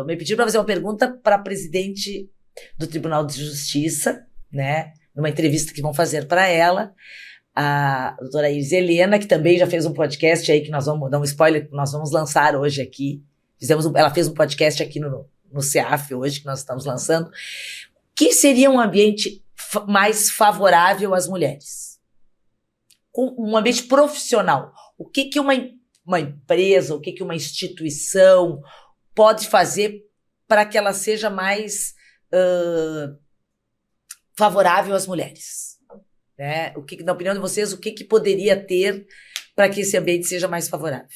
me pediram para fazer uma pergunta para a presidente do Tribunal de Justiça, né, numa entrevista que vão fazer para ela, a doutora Iris Helena, que também já fez um podcast aí, que nós vamos dar um spoiler, que nós vamos lançar hoje aqui. Ela fez um podcast aqui no CEAF hoje, que nós estamos lançando. Que seria um ambiente mais favorável às mulheres? Um ambiente profissional. O que uma empresa, o que uma instituição pode fazer para que ela seja mais favorável às mulheres? Né? Na opinião de vocês, o que poderia ter para que esse ambiente seja mais favorável?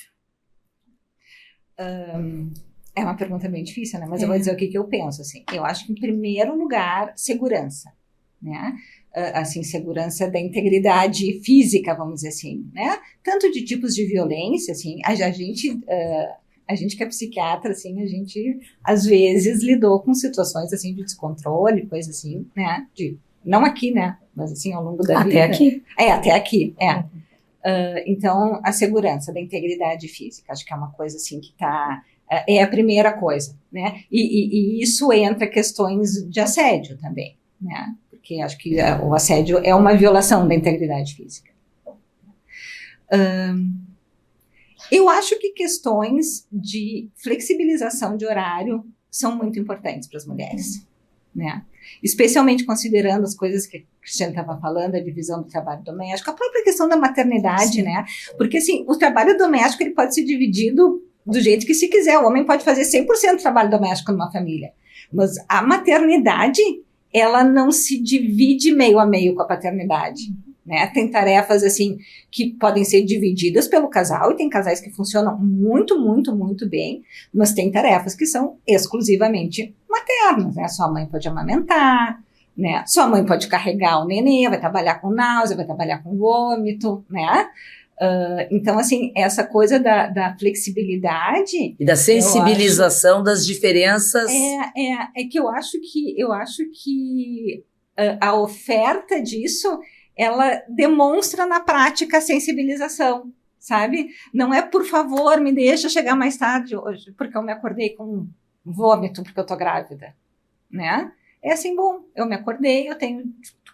É uma pergunta bem difícil, né? Mas eu vou dizer o que eu penso, assim. Eu acho que, em primeiro lugar, segurança, né? Assim, segurança da integridade física, vamos dizer assim, né? Tanto de tipos de violência, assim, a gente que é psiquiatra, assim, a gente, às vezes, lidou com situações, assim, de descontrole, coisa assim, né? Não aqui, né? Mas, assim, ao longo da vida. Até aqui. Até aqui, então, a segurança da integridade física, acho que é uma coisa, assim, que é a primeira coisa, né? E isso entra questões de assédio também, né? Porque acho que o assédio é uma violação da integridade física. Eu acho que questões de flexibilização de horário são muito importantes para as mulheres, né? Especialmente considerando as coisas que a Cristiane estava falando, a divisão do trabalho doméstico, a própria questão da maternidade, sim, né? Porque, assim, o trabalho doméstico ele pode ser dividido do jeito que se quiser. O homem pode fazer 100% do trabalho doméstico numa família, mas a maternidade, ela não se divide meio a meio com a paternidade, né? Tem tarefas, assim, que podem ser divididas pelo casal, e tem casais que funcionam muito, muito, muito bem, mas tem tarefas que são exclusivamente maternas, né? Sua mãe pode amamentar, né? Sua mãe pode carregar o nenê, vai trabalhar com náusea, vai trabalhar com vômito, né? Então, assim, essa coisa da flexibilidade... E da sensibilização das diferenças... É que eu acho que a oferta disso, ela demonstra na prática a sensibilização, sabe? Não é, por favor, me deixa chegar mais tarde hoje, porque eu me acordei com vômito, porque eu tô grávida, né? É assim, bom, eu me acordei, eu tenho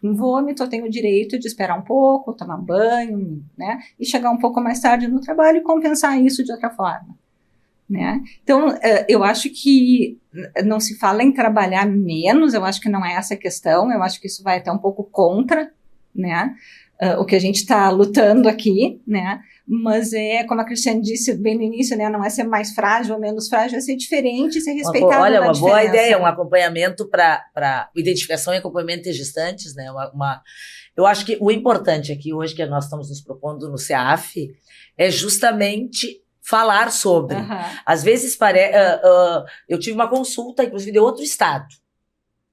um vômito, eu tenho o direito de esperar um pouco, tomar um banho, né? E chegar um pouco mais tarde no trabalho e compensar isso de outra forma, né? Então, eu acho que não se fala em trabalhar menos, eu acho que não é essa a questão, eu acho que isso vai até um pouco contra, né? O que a gente está lutando aqui, né? Mas como a Cristiane disse bem no início, né? Não é ser mais frágil ou menos frágil, é ser diferente, ser respeitado. Olha, uma boa diferença. ideia, um acompanhamento para identificação e acompanhamento de gestantes, né? Eu acho que o importante aqui hoje que nós estamos nos propondo no CEAF é justamente falar sobre. Às vezes eu tive uma consulta, inclusive de outro estado,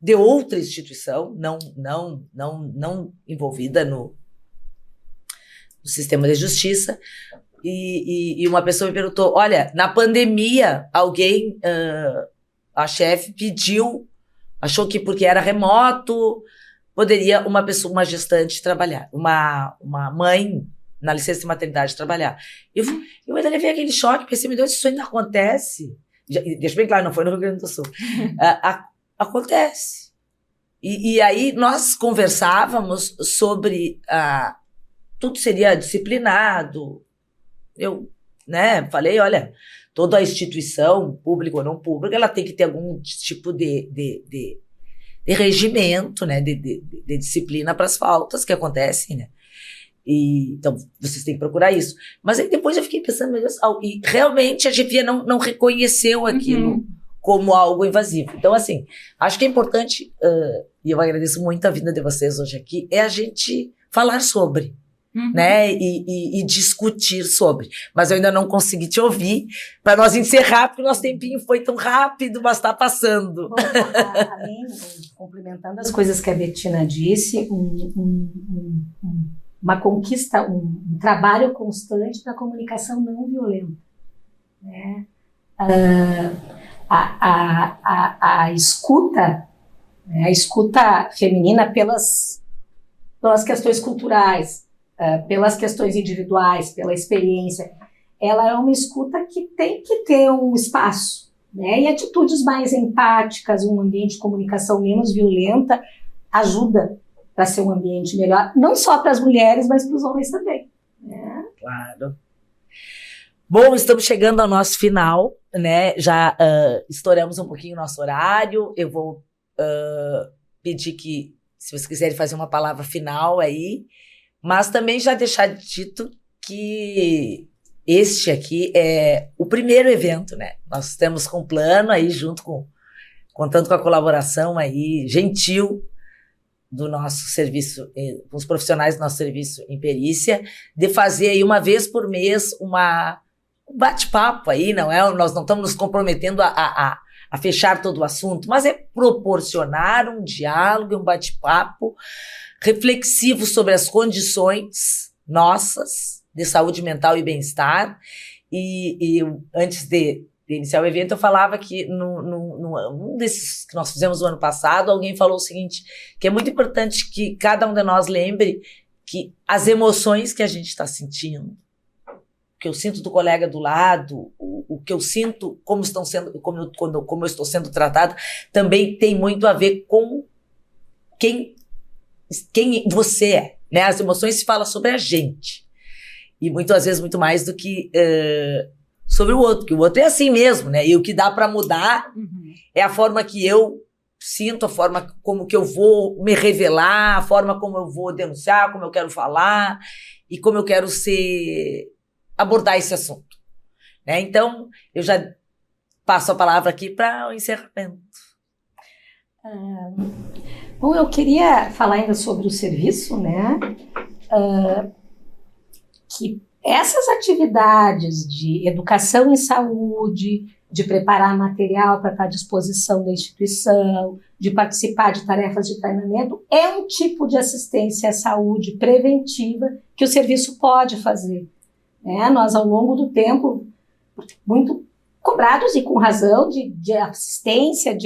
de outra instituição, não envolvida no sistema de justiça, e uma pessoa me perguntou, olha, na pandemia, alguém, a chefe achou que porque era remoto, poderia uma gestante trabalhar, uma mãe na licença de maternidade trabalhar. Eu ainda levei aquele choque, pensei, meu Deus, isso ainda acontece? Deixa bem claro, não foi no Rio Grande do Sul. Acontece. E aí nós conversávamos sobre tudo seria disciplinado. Eu, né, falei, olha, toda a instituição, pública ou não pública, ela tem que ter algum tipo de regimento, né, de disciplina para as faltas que acontecem, né? Então, vocês têm que procurar isso. Mas aí depois eu fiquei pensando, meu Deus, e realmente a chefia não reconheceu aquilo como algo invasivo. Então, assim, acho que é importante, e eu agradeço muito a vinda de vocês hoje aqui, é a gente falar sobre, né, e discutir sobre. Mas eu ainda não consegui te ouvir, para nós encerrar, porque o nosso tempinho foi tão rápido, mas está passando. Bom, além, complementando as coisas que a Bettina disse, uma conquista, um trabalho constante da comunicação não violenta, né? A escuta, né? A escuta feminina pelas questões culturais, pelas questões individuais, pela experiência, ela é uma escuta que tem que ter um espaço, né? E atitudes mais empáticas, um ambiente de comunicação menos violenta ajuda para ser um ambiente melhor, não só para as mulheres, mas para os homens também, né? Claro. Bom, estamos chegando ao nosso final, né? Já estouramos um pouquinho o nosso horário. Eu vou pedir que, se vocês quiserem fazer uma palavra final aí, mas também já deixar dito que este aqui é o primeiro evento, né? Nós estamos com um plano aí, contando com a colaboração aí gentil do nosso serviço, com os profissionais do nosso serviço em perícia, de fazer aí uma vez por mês um bate-papo aí, nós não estamos nos comprometendo a fechar todo o assunto, mas é proporcionar um diálogo, um bate-papo reflexivo sobre as condições nossas de saúde mental e bem-estar. E antes de iniciar o evento, eu falava que num desses que nós fizemos no ano passado, alguém falou o seguinte, que é muito importante que cada um de nós lembre que as emoções que a gente está sentindo, o que eu sinto do colega do lado, o que eu sinto, como eu estou sendo tratada, também tem muito a ver com quem você é, né? As emoções se falam sobre a gente. E muitas vezes muito mais do que sobre o outro, que o outro é assim mesmo, né? E o que dá para mudar é a forma que eu sinto, a forma como que eu vou me revelar, a forma como eu vou denunciar, como eu quero falar e como eu quero abordar esse assunto, né? Então, eu já passo a palavra aqui para o encerramento. Bom, eu queria falar ainda sobre o serviço, né? Que essas atividades de educação em saúde, de preparar material para estar à disposição da instituição, de participar de tarefas de treinamento, é um tipo de assistência à saúde preventiva que o serviço pode fazer, né? Nós, ao longo do tempo, muito cobrados e com razão de assistência,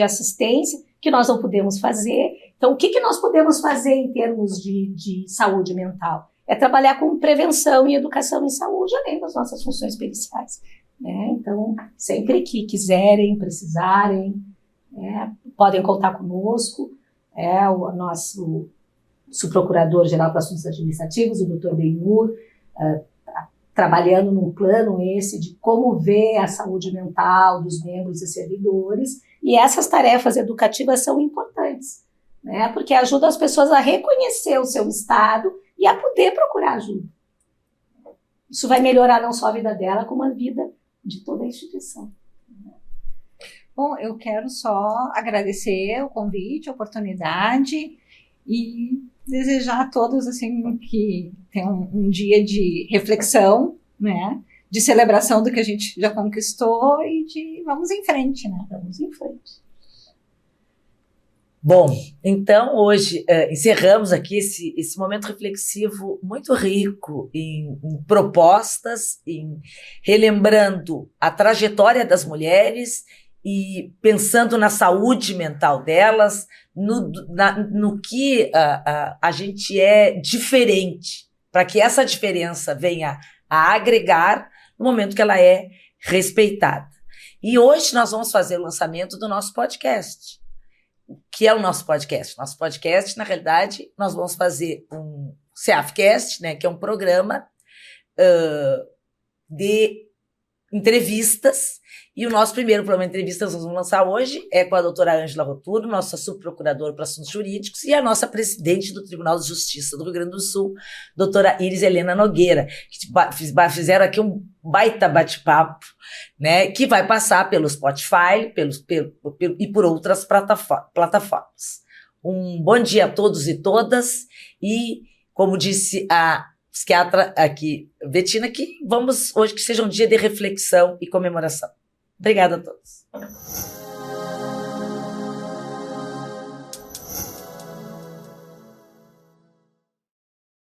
que nós não podemos fazer, Então, o que nós podemos fazer em termos de saúde mental? É trabalhar com prevenção e educação em saúde, além das nossas funções periciais. Né? Então, sempre que quiserem, precisarem, podem contar conosco. O nosso subprocurador-geral para Assuntos Administrativos, o Dr. Benhur, trabalhando num plano esse de como ver a saúde mental dos membros e servidores. E essas tarefas educativas são importantes, né? Porque ajudam as pessoas a reconhecer o seu estado e a poder procurar ajuda. Isso vai melhorar não só a vida dela, como a vida de toda a instituição. Bom, eu quero só agradecer o convite, a oportunidade e desejar a todos assim, que tenham um dia de reflexão, né? De celebração do que a gente já conquistou e de vamos em frente, né? Vamos em frente. Bom, então hoje encerramos aqui esse momento reflexivo muito rico em propostas, em relembrando a trajetória das mulheres e pensando na saúde mental delas, no que a gente é diferente, para que essa diferença venha a agregar no momento que ela é respeitada. E hoje nós vamos fazer o lançamento do nosso podcast. O que é o nosso podcast? Nosso podcast, na realidade, nós vamos fazer um CEAFcast, né, que é um programa de entrevistas. E o nosso primeiro programa de entrevistas nós vamos lançar hoje é com a doutora Ângela Roturo, nossa subprocuradora para assuntos jurídicos, e a nossa presidente do Tribunal de Justiça do Rio Grande do Sul, doutora Iris Helena Nogueira, que fizeram aqui um baita bate-papo, né, que vai passar pelo Spotify e por outras plataformas. Um bom dia a todos e todas, e como disse a psiquiatra aqui, Bettina, que vamos hoje que seja um dia de reflexão e comemoração. Obrigada a todos.